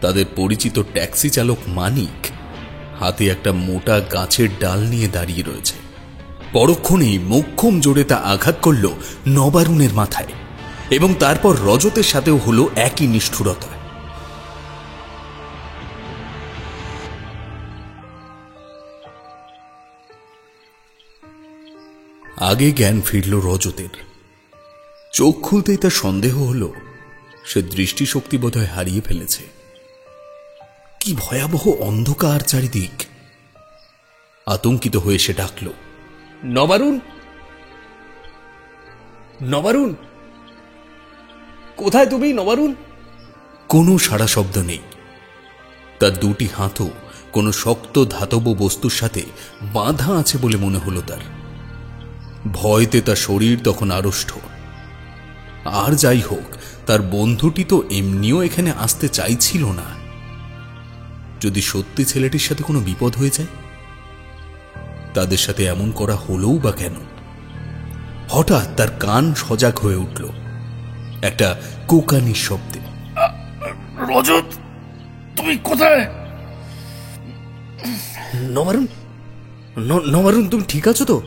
তাদের পরিচিত ট্যাক্সি চালক মানিক হাতে একটা মোটা গাছের ডাল নিয়ে দাঁড়িয়ে রয়েছে। পরক্ষণেই মোক্ষম জোরে তা আঘাত করল নবারুণের মাথায়, এবং তারপর রজতের সাথেও হলো একই নিষ্ঠুরতা। আগে জ্ঞান ফিরল রজতের। চোখ খুলতেই তার সন্দেহ হলো সে দৃষ্টিশক্তি বোধহয় হারিয়ে ফেলেছে। কি ভয়াবহ অন্ধকার চারিদিক! আতঙ্কিত হয়ে সে ডাকল, নবারুণ, নবারুণ, কোথায় তুমি নবারুণ? কোনো সাড়া শব্দ নেই। তার দুটি হাতও কোনো শক্ত ধাতব বস্তুর সাথে বাঁধা আছে বলে মনে হলো তার। ভয়তে তার শরীর তখন আড়ষ্ট। আর যাই হোক, তার বন্ধুটি তো এমনিও এখানে আসতে চাইছিল না। যদি সত্যি ছেলেটির সাথে কোনো বিপদ হয়ে যায়, তাদের সাথে এমন করা হলেও বা কেন? হঠাৎ তার কান সজাগ হয়ে উঠল একটা কোকানির শব্দে। রজত, তুমি কোথায়? নবারুণ, নবারুণ, তুমি ঠিক আছো তো?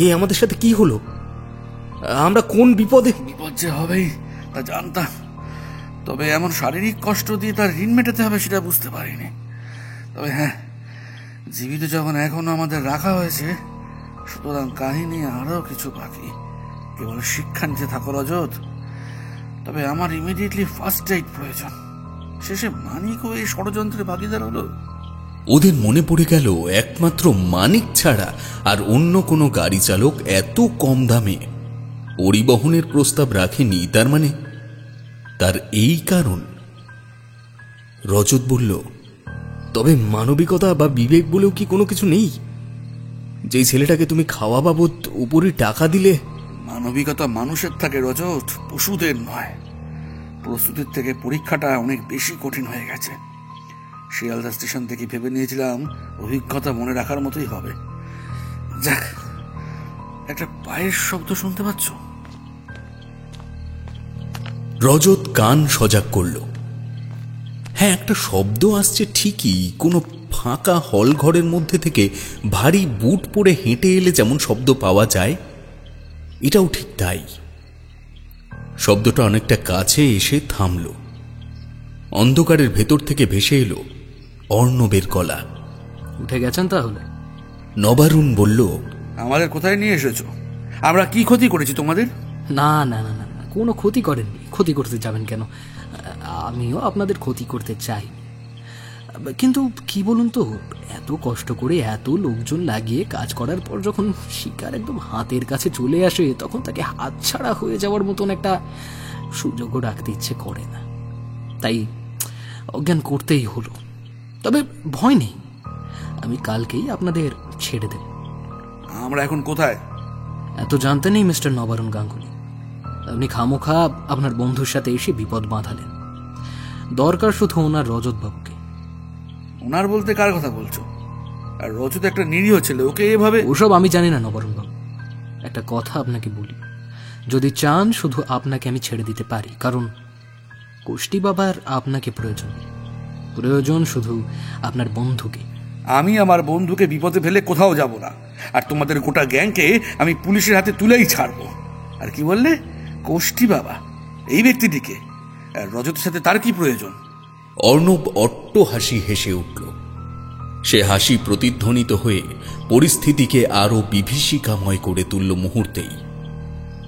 এ আমাদের সাথে কি হলো? আমরা কোন বিপদে? বিপদ যে হবেই তা জানতাম, তবে এমন শারীরিক কষ্ট দিয়ে তার ঋণ মেটাতে হবে সেটা বুঝতে পারিনি। তবে হ্যাঁ, জীবিত যখন এখনো আমাদের রাখা হয়েছে, সুতরাং কাহিনী আরো কিছু বাকি। কেবল শিক্ষা নিতে থাকো রজত। তবে আমার ইমিডিয়েটলি ফার্স্ট এইড প্রয়োজন। শেষে মানিকও এই ষড়যন্ত্রে ভাগিদার হলো। ওদের মনে পড়ে গেল একমাত্র মানিক ছাড়া আর অন্য কোনো গাড়ি চালক এত কম দামে পরিবহনের প্রস্তাব রাখেনি। তার মানে তার এই কারণ। রজত বলল, তবে মানবিকতা বা বিবেক বলেও কি কোনো কিছু নেই? যেই ছেলেটাকে তুমি খাওয়া বাবদ উপরই টাকা দিলে। মানবিকতা মানুষের থাকে রজত, পশুদের নয়। প্রস্তুতির থেকে পরীক্ষাটা অনেক বেশি কঠিন হয়ে গেছে। শিয়ালদা স্টেশন থেকে ভেবে নিয়েছিলাম অভিজ্ঞতা মনে রাখার মতোই হবে। যাক, একটা পায়ের শব্দ শুনতে পাচ্ছ? রজত কান সজাগ করল। হ্যাঁ, একটা শব্দ আসছে ঠিকই। কোনো ফাঁকা হল ঘরের মধ্যে থেকে ভারী বুট পরে হেঁটে এলে যেমন শব্দ পাওয়া যায়, এটাও ঠিক তাই। শব্দটা অনেকটা কাছে এসে থামল। অন্ধকারের ভেতর থেকে ভেসে এলো অর্ণবের গলা। উঠে গেছেন তাহলে? নবারুণ বলল, আমাদের কোথায় নিয়ে এসেছো? আমরা কি ক্ষতি করেছি তোমাদের? না না না না, কোনো ক্ষতি করেননি। ক্ষতি করতে যাবেন কেন? আমিও আপনাদের ক্ষতি করতে চাই, কিন্তু কি বলুন তো, এত কষ্ট করে এত লোকজন লাগিয়ে কাজ করার পর যখন শিকার একদম হাতের কাছে চলে আসে, তখন তাকে হাতছাড়া হয়ে যাওয়ার মতন একটা সুযোগও রাখতে ইচ্ছে করে না। তাই অজ্ঞান করতেই হলো। তবে ভয় নেই, আমি কালকেই আপনাদের ছেড়ে দেব। আমরা এখন কোথায়? এত জানতে নেই মিস্টার নবারুণ গাঙ্গুলি। আপনি খামোখা আপনার বন্ধুর সাথে এসে বিপদ বাঁধালেন। দরকার শুধু ওনার রজতবাবুকে। ওনার বলতে কার কথা বলছো? আর রজত একটা নিরীহ ছেলে, ওকে এভাবে? ওসব আমি জানি না নবারুণ বাবু। একটা কথা আপনাকে বলি, যদি চান শুধু আপনাকে আমি ছেড়ে দিতে পারি, কারণ কোষ্টি বাবার আপনাকে প্রয়োজন। প্রয়োজন শুধু আপনার বন্ধুকে। আমি আমার বন্ধুকে বিপদে ফেলে কোথাও যাব না, আর তোমাদের গোটা গ্যাংকে আমি পুলিশের হাতে তুলেই ছাড়বো। আর কি বললে? কোষ্টি বাবা? এই ব্যক্তিটিকে রজতের সাথে তার কি প্রয়োজন? অর্ণব অট্ট হাসি হেসে উঠল। সে হাসি প্রতিধ্বনিত হয়ে পরিস্থিতিকে আরো বিভীষিকাময় করে তুলল মুহূর্তেই।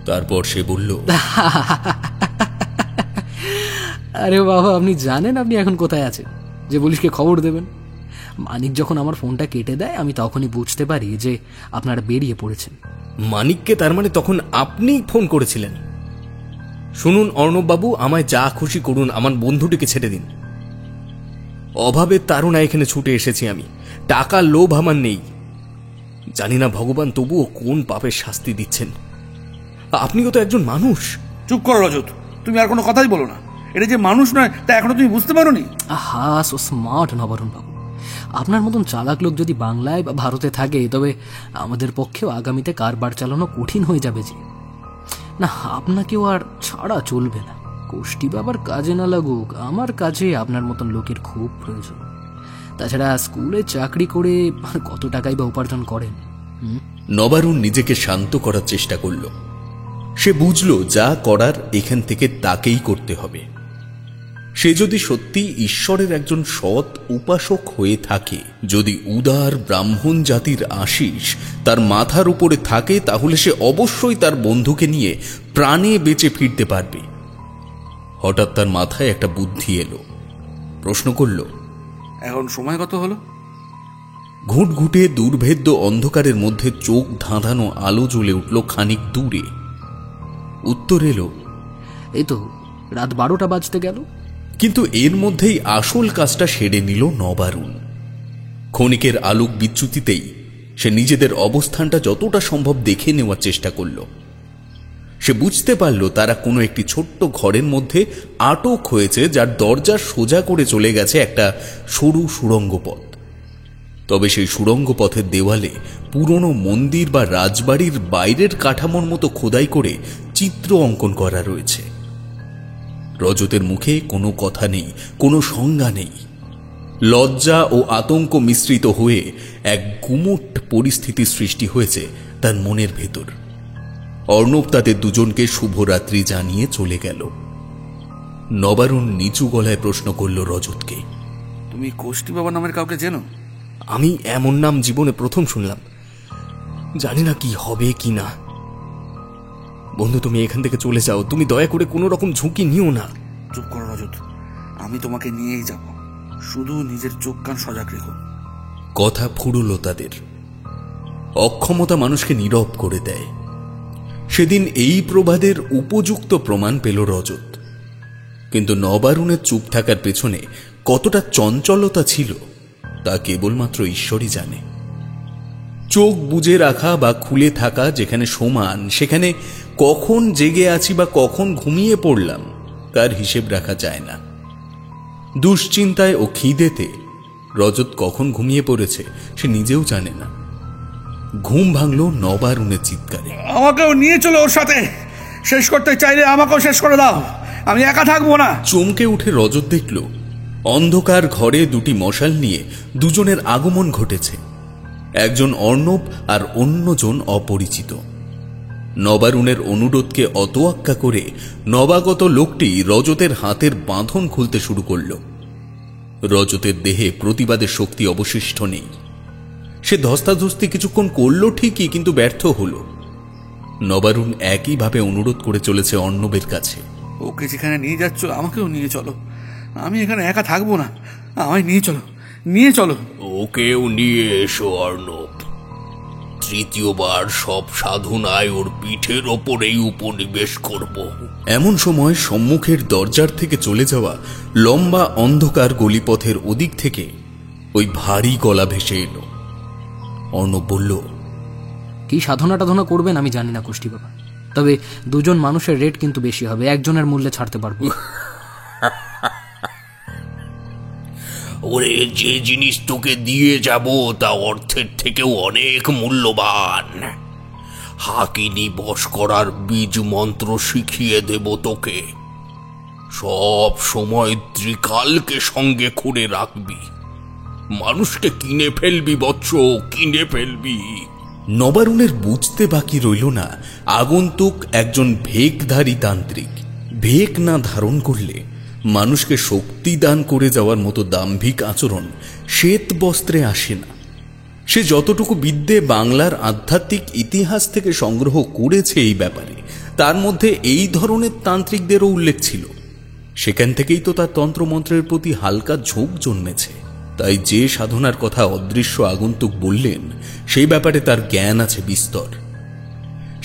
তারপর সে বলল, আরে বাবা, আপনি জানেন আপনি এখন কোথায় আছেন, যে পুলিশকে খবর দেবেন? মানিক যখন আমার ফোনটা কেটে দেয় আমি তখনই বুঝতে পারি যে আপনারা বেরিয়ে পড়েছেন। মানিককে তার মানে তখন আপনি ফোন করেছিলেন? শুনুন অর্ণববাবু, আমায় যা খুশি করুন, আমার বন্ধুটিকে ছেড়ে দিন। অভাবের তাড়না এখানে ছুটে এসেছি আমি, টাকার লোভ আমার নেই। জানি না ভগবান তবুও কোন পাপের শাস্তি দিচ্ছেন। আপনিও তো একজন মানুষ। চুপ করো রজত, তুমি আর কোনো কথাই বলো না। এটা যে মানুষ নয় তা এখনো তুমি বুঝতে পারো নি? আহা, সো স্মার্ট নবারুণ বাবু। আপনার মতন চালাক লোক যদি বাংলায় বা ভারতে থাকে তবে আমাদের পক্ষেও আগামীতে কারবার চালানো কঠিন হয়ে যাবে। যে না, আপনাকেও আর ছাড়া চলবে না। কোষ্টি বাবার কাজে না লাগুক, আমার কাজে আপনার মতন লোকের খুব প্রয়োজন। তাছাড়া স্কুলে চাকরি করে কত টাকাই বা উপার্জন করেন? নবারুণ নিজেকে শান্ত করার চেষ্টা করল। সে বুঝল যা করার এখান থেকে তাকেই করতে হবে। সে যদি সত্যি ঈশ্বরের একজন সৎ উপাসক হয়ে থাকে, যদি উদার ব্রাহ্মণ জাতির আশীষ তার মাথার উপরে থাকে, তাহলে সে অবশ্যই তার বন্ধুকে নিয়ে প্রাণে বেঁচে ফিরতে পারবে। হঠাৎ তার মাথায় একটা বুদ্ধি এলো। প্রশ্ন করল, এখন সময় কত হলো? ঘুটঘুটে দুর্ভেদ্য অন্ধকারের মধ্যে চোখ ধাঁধানো আলো জ্বলে উঠল খানিক দূরে। উত্তর এলো, এই তো রাত 12টা বাজতে গেল। কিন্তু এর মধ্যেই আসল কাজটা সেরে নিল নবারুণ। ক্ষণিকের আলোক বিচ্যুতিতেই সে নিজেদের অবস্থানটা যতটা সম্ভব দেখে নেওয়ার চেষ্টা করল। সে বুঝতে পারল তারা কোনো একটি ছোট্ট ঘরের মধ্যে আটক হয়েছে, যার দরজা সোজা করে চলে গেছে একটা সরু সুড়ঙ্গ পথ। তবে সেই সুড়ঙ্গ পথের দেওয়ালে পুরনো মন্দির বা রাজবাড়ির বাইরের কাঠামোর মতো খোদাই করে চিত্র অঙ্কন করা রয়েছে। রজতের মুখে কোনো কথা নেই, কোনো সংজ্ঞা নেই। লজ্জা ও আতঙ্ক মিশ্রিত হয়ে এক গুমোট পরিস্থিতির সৃষ্টি হয়েছে তার মনের ভেতর। অর্ণব তাদের দুজনকে শুভরাত্রি জানিয়ে চলে গেল। নবারুণ নিচু গলায় প্রশ্ন করল রজতকে, তুমি কোষ্টি বাবা নামের কাউকে চেনো? আমি এমন নাম জীবনে প্রথম শুনলাম। জানি না কি হবে কি না। বন্ধু, তুমি এখান থেকে চলে যাও। তুমি দয়া করে কোনো রকম ঝুঁকি নিও না। চুপ করো রজত, আমি তোমাকে নিয়েই যাব। শুধু নিজের চোখ কান সজাগ রেখো। কথা ফুরল তাদের। অক্ষমতা মানুষকে নীরব করে দেয়। সেদিন এই প্রবাদের উপযুক্ত প্রমাণ পেল রজত। কিন্তু নবারুণের চুপ থাকার পেছনে কতটা চঞ্চলতা ছিল তা কেবলমাত্র ঈশ্বরই জানে। চোখ বুজে রাখা বা খুলে থাকা যেখানে সমান, সেখানে কখন জেগে আছি বা কখন ঘুমিয়ে পড়লাম তার হিসেব রাখা যায় না। দুশ্চিন্তায় ও খিদেতে রজত কখন ঘুমিয়ে পড়েছে সে নিজেও জানে না। ঘুম ভাঙল নবারুণের চিৎকারে, আমাকেও নিয়ে চলো ওর সাথে। শেষ করতে চাইলে আমাকেও শেষ করে দাও, আমি একা থাকবো না। চমকে উঠে রজত দেখল অন্ধকার ঘরে দুটি মশাল নিয়ে দুজনের আগমন ঘটেছে। একজন অর্ণব আর অন্যজন অপরিচিত। নবারুণের অনুরোধকে অতোয়াক্কা করে নবাগত লোকটি রজতের হাতের বাঁধন খুলতে শুরু করল। রজতের দেহে প্রতিবাদের শক্তি অবশিষ্ট নেই। সে ধস্তাধস্তি কিছুক্ষণ করল ঠিকই, কিন্তু ব্যর্থ হল। নবারুণ একইভাবে অনুরোধ করে চলেছে অর্ণবের কাছে, ওকে যেখানে নিয়ে যাচ্ছ আমাকেও নিয়ে চলো। আমি এখানে একা থাকবো না, আমায় নিয়ে চলো, নিয়ে চলো। ওকেও নিয়ে এসো অর্ণব। তৃতীয়বার সব সাধনায় ওর পিঠের ওপরেই উপনিবেশ করব। এমন সময় সম্মুখের দরজার থেকে চলে যাওয়া লম্বা অন্ধকার গলিপথের ওদিক থেকে ওই ভারী গলা ভেসে এলো। অর্ণব বলল, কি সাধনা টাধনা করবেন আমি জানি না কুষ্টি বাবা, তবে দুজন মানুষের রেট কিন্তু বেশি হবে, একজনের মূল্যে ছাড়তে পারবো। ওরে, যে জিনিস তোকে দিয়ে যাব তা অর্থের থেকেও অনেক মূল্যবান। হাকিনি বশ করার বীজ মন্ত্র শিখিয়ে দেব তোকে। সব সময় ত্রিকালকে সঙ্গে করে রাখবি। মানুষকে কিনে ফেলবি বৎস, কিনে ফেলবি। নবারুণের বুঝতে বাকি রইল না আগন্তুক একজন ভেকধারী তান্ত্রিক। ভেক না ধারণ করলে মানুষকে শক্তি দান করে যাওয়ার মতো দাম্ভিক আচরণ শ্বেত বস্ত্রে আসে না। সে যতটুকু বিদ্যে বাংলার আধ্যাত্মিক ইতিহাস থেকে সংগ্রহ করেছে এই ব্যাপারে, তার মধ্যে এই ধরনের তান্ত্রিকদেরও উল্লেখ ছিল। সেখান থেকেই তো তার তন্ত্রমন্ত্রের প্রতি হালকা ঝোঁক জন্মেছে। তাই যে সাধনার কথা অদৃশ্য আগন্তুক বললেন, সেই ব্যাপারে তার জ্ঞান আছে বিস্তর।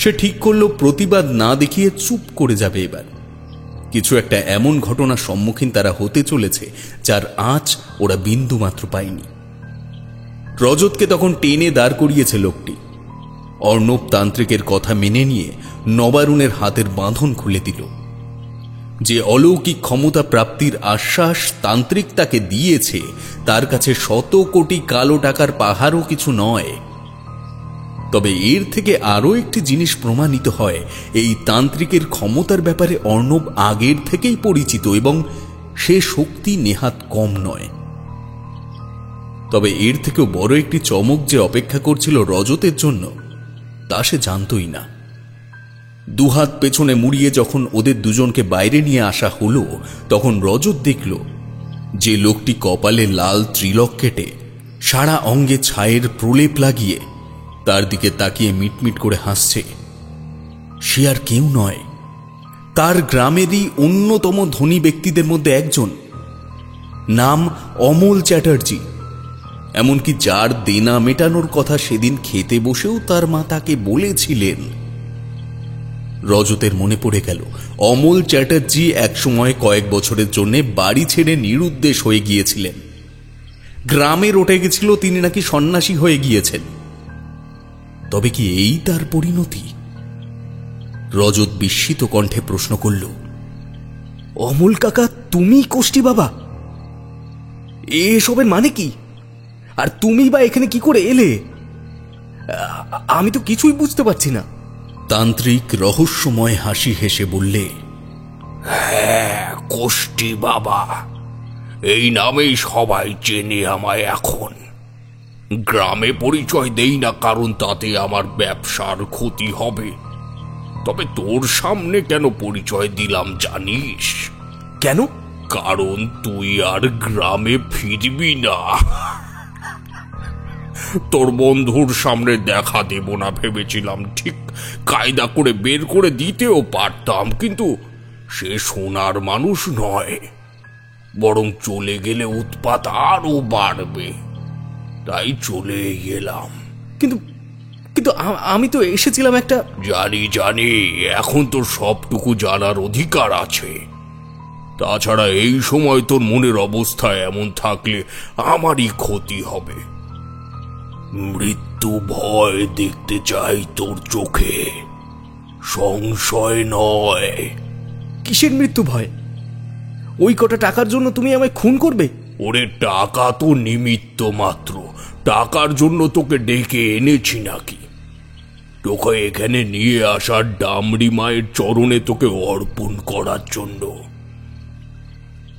সে ঠিক করল প্রতিবাদ না দেখিয়ে চুপ করে যাবে। এবার কিছু একটা এমন ঘটনার সম্মুখীন তারা হতে চলেছে যার আঁচ ওরা বিন্দু মাত্র পায়নি। রজতকে তখন টেনে দাঁড় করিয়েছে লোকটি। অর্ণব তান্ত্রিকের কথা মেনে নিয়ে নবারুণের হাতের বাঁধন খুলে দিল। যে অলৌকিক ক্ষমতা প্রাপ্তির আশ্বাস তান্ত্রিক তাকে দিয়েছে, তার কাছে 100 কোটি কালো টাকার পাহাড়ও কিছু নয়। তবে এর থেকে আরও একটি জিনিস প্রমাণিত হয়, এই তান্ত্রিকের ক্ষমতার ব্যাপারে অর্ণব আগের থেকেই পরিচিত এবং সে শক্তি নেহাত কম নয়। তবে এর থেকেও বড় একটি চমক যে অপেক্ষা করছিল রজতের জন্য, তা সে জানতই না। দুহাত পেছনে মুড়িয়ে যখন ওদের দুজনকে বাইরে নিয়ে আসা হলো, তখন রজত দেখল যে লোকটি কপালে লাল ত্রিলক কেটে সারা অঙ্গে ছায়ের প্রলেপ লাগিয়ে তার দিকে তাকিয়ে মিটমিট করে হাসছে, সে আর কেউ নয়, তার গ্রামেরই অন্যতম ধনী ব্যক্তিদের মধ্যে একজন। নাম অমল চ্যাটার্জি। এমনকি যার দেনা মেটানোর কথা সেদিন খেতে বসেও তার মা তাকে বলেছিলেন। রজতের মনে পড়ে গেল অমল চ্যাটার্জি একসময় কয়েক বছরের জন্য বাড়ি ছেড়ে নিরুদ্দেশ হয়ে গিয়েছিলেন। গ্রামে রটে গেছিল তিনি নাকি সন্ন্যাসী হয়ে গিয়েছেন। তবে কি এই তার পরিণতি? রজত বিস্মিত কণ্ঠে প্রশ্ন করল, অমল কাকা, তুমি কোষ্টি বাবা? এসবের মানে কি? আর তুমি বা এখানে কি করে এলে? আমি তো কিছুই বুঝতে পারছি না। তান্ত্রিক রহস্যময় হাসি হেসে বললে, হ্যাঁ, কোষ্টি বাবা, এই নামেই সবাই চেনে আমায় এখন। গ্রামে পরিচয় দেই না, কারণ তাতে আমার ব্যবসার ক্ষতি হবে। তবে তোর সামনে কেন পরিচয় দিলাম জানিস? কেন? কারণ তুই আর গ্রামে ফিরবি না। তোর বন্ধুর সামনে দেখা দেব না ভেবেছিলাম, ঠিক কায়দা করে বের করে দিতেও পারতাম, কিন্তু সে সোনার মানুষ নয়, বরং চলে গেলে উৎপাত আরো বাড়বে, তাই চলে এলাম। কিন্তু কিন্তু আমি তো এসেছিলাম একটা... জানি, এখন তোর সবটুকু জানার অধিকার আছে। তাছাড়া এই সময় তোর মনের অবস্থা এমন থাকলে আমারই ক্ষতি হবে। মৃত্যু ভয় দেখতে চাই তোর চোখে, সংশয় নয়। কিসের মৃত্যু ভয়? ওই কটা টাকার জন্য তুমি আমায় খুন করবে? ওরে, টাকা তো নিমিত্ত মাত্র। টাকার জন্য তোকে ডেকে এনেছি নাকি? তোকে এখানে নিয়ে আসার ডামরি মায়ের চরণে তোকে অর্পণ করার জন্য।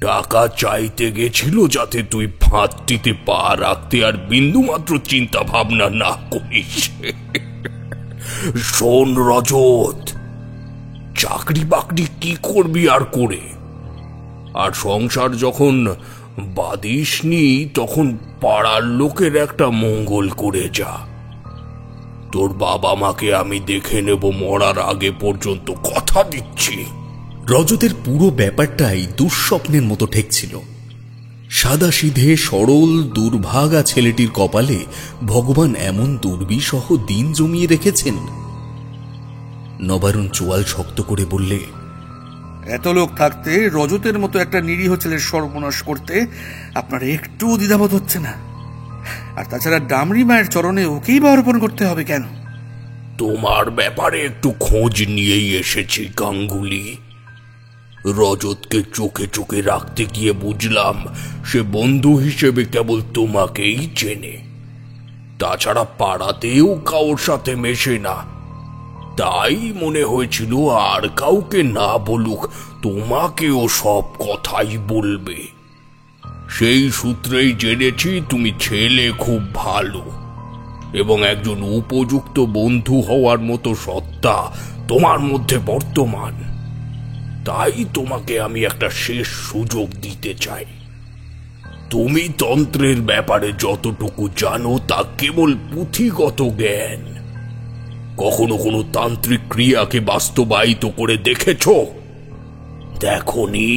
টাকা চাইতে গেছিল যাতে তুই ফাঁদটিতে পা রাখতে আর বিন্দুমাত্র চিন্তা ভাবনা না করিস। শোন রজত, চাকরি বাকরি কি করবি আর করে, আর সংসার যখন বাদিসনি তখন পাড়ার লোকের একটা মঙ্গল করে যা। তোর বাবা মাকে আমি দেখে নেব মরার আগে পর্যন্ত, কথা দিচ্ছি। রজতের পুরো ব্যাপারটাই দুঃস্বপ্নের মতো ঠেকছিল। সাদাসিধে সরল দুর্ভাগা ছেলেটির কপালে ভগবান এমন দুর্বিষহ দিন জমিয়ে রেখেছেন। নবারুণ চোয়াল শক্ত করে বললে, এত লোক থাকতে রজতের মতো একটা নিরীহ ছেলের সর্বনাশ করতে আপনার একটু দ্বিধাবোধ হচ্ছে না? আর তাছাড়া ডামরি মায়ের চরণে ওকেই বা অর্পণ করতে হবে কেন? তোমার ব্যাপারে একটু খোঁজ নিয়েই এসেছি গাঙ্গুলি। রজতকে চোখে চোখে রাখতে গিয়ে বুঝলাম সে বন্ধু হিসেবে কেবল তোমাকেই চেনে, তাছাড়া পাড়াতেও কারোর সাথে মেশে না। তাই মনে হয়েছিল আর কাউকে না বলুক, তোমাকেও সব কথাই বলবে। সেই সূত্রেই জেনেছি তুমি ছেলে খুব ভালো এবং একজন উপযুক্ত বন্ধু হওয়ার মতো সত্তা তোমার মধ্যে বর্তমান। তাই তোমাকে আমি একটা শেষ সুযোগ দিতে চাই। তুমি তন্ত্রের ব্যাপারে যতটুকু জানো তা কেবল পুঁথিগত জ্ঞান। কখনো কোনো তান্ত্রিক ক্রিয়াকে বাস্তবায়িত করে দেখেছ? দেখনি?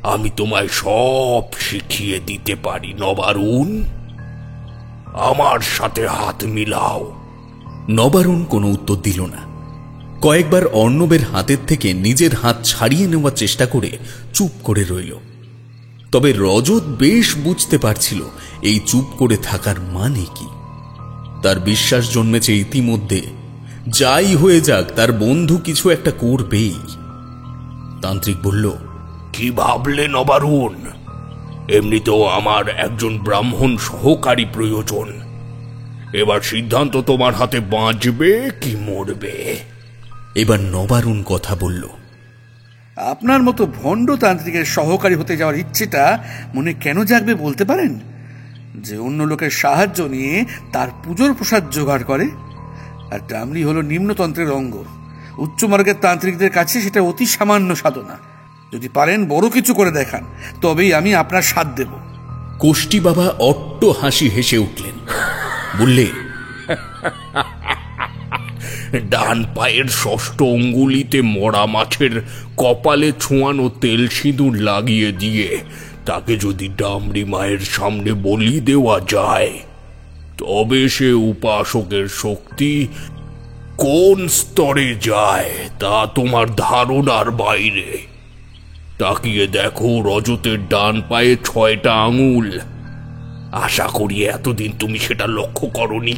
আমি তোমায় সব শিখিয়ে দিতে পারি নবারুণ। আমার সাথে হাত মিলাও। নবারুণ কোনো উত্তর দিল না। কয়েকবার অর্ণবের হাতের থেকে নিজের হাত ছাড়িয়ে নেওয়ার চেষ্টা করে চুপ করে রইল। তবে রজত বেশ বুঝতে পারছিল এই চুপ করে থাকার মানে কি। তার বিশ্বাস জন্মেছে ইতিমধ্যে যাই হয়ে যাক তার বন্ধু কিছু একটা করবেই। তান্ত্রিক বলল, কি ভাবলে নবারুণ? এমনিতেও আমার একজন ব্রাহ্মণ সহকারী প্রয়োজন। এবার সিদ্ধান্ত তোমার হাতে, বাঁচবে কি মরবে। এবার নবারুণ কথা বলল, আপনার মতো ভণ্ড তান্ত্রিকের সহকারী হতে যাওয়ার ইচ্ছেটা মনে কেন জাগবে বলতে পারেন? যে অন্য লোকের সাহায্য নিয়ে তার পুজোর প্রসাদ জোগাড় করে। আর ডামরি হলো নিম্নতন্ত্রের অঙ্গ। উচ্চমার্গের তান্ত্রিকদের কাছে সেটা অতি সামান্য সাধনা। যদি পারেন বড় কিছু করে দেখান, তবেই আমি আপনার সাথ দেব। কোষ্ঠী বাবা অট্ট হাসি হেসে উঠলেন, বললে, ডান পায়ের ষষ্ঠ অঙ্গুলিতে মরা মাছের কপালে ছোঁয়ানো তেল সিঁদুর লাগিয়ে দিয়ে তাকে যদি ডামরি মায়ের সামনে বলি দেওয়া যায়, তবে সে উপাসকের শক্তি কোন স্তরে যায় তা তোমার ধারণার বাইরে। তাকিয়ে দেখো রজতের ডান পায়ে 6টা আঙুল। আশা করি এতদিন তুমি সেটা লক্ষ্য করনি।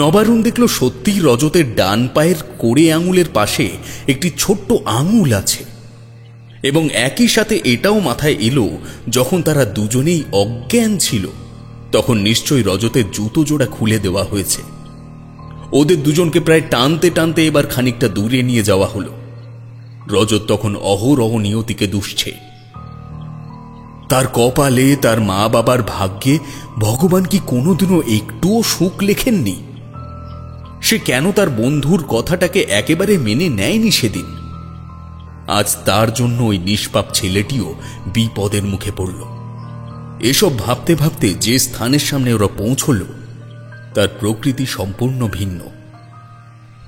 নবারুণ দেখল সত্যিই রজতের ডান পায়ের কোড়ে আঙুলের পাশে একটি ছোট্ট আঙুল আছে। এবং একই সাথে এটাও মাথায় এলো, যখন তারা দুজনেই অজ্ঞান ছিল তখন নিশ্চয়ই রজতের জুতো জোড়া খুলে দেওয়া হয়েছে। ওদের দুজনকে প্রায় টানতে টানতে এবার খানিকটা দূরে নিয়ে যাওয়া হলো। রজত তখন অহরহ নিয়তিকে দুষছে। তার কপালে, তার মা বাবার ভাগ্যে ভগবান কি কোনোদিনও একটুও সুখ লেখেননি? সে কেন তার বন্ধুর কথাটাকে একেবারে মেনে নেয়নি সেদিন? আজ তার জন্য ওই নিষ্পাপ ছেলেটিও বিপদের মুখে পড়ল। এসব ভাবতে ভাবতে যে স্থানের সামনে ওরা পৌঁছল তার প্রকৃতি সম্পূর্ণ ভিন্ন।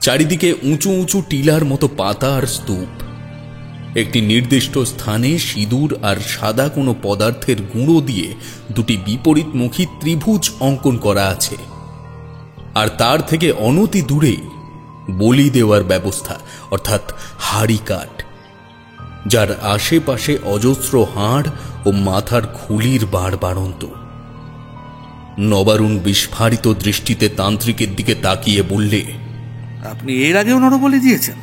চারিদিকে উঁচু উঁচু টিলার মতো পাতা আর স্তূপ। একটি নির্দিষ্ট স্থানে সিঁদুর আর সাদা কোনো পদার্থের গুঁড়ো দিয়ে দুটি বিপরীতমুখী ত্রিভুজ অঙ্কন করা আছে। আর তার থেকে অনতি দূরে বলি দেওয়ার ব্যবস্থা, অর্থাৎ হাড়ি কাঠ, যার আশেপাশে অজস্র হাড় ও মাথার খুলির বাড়বাড়ন্ত। নবারুণ বিস্ফারিত দৃষ্টিতে তান্ত্রিকের দিকে তাকিয়ে বললে, আপনি এর আগেও নরবলি দিয়েছেন?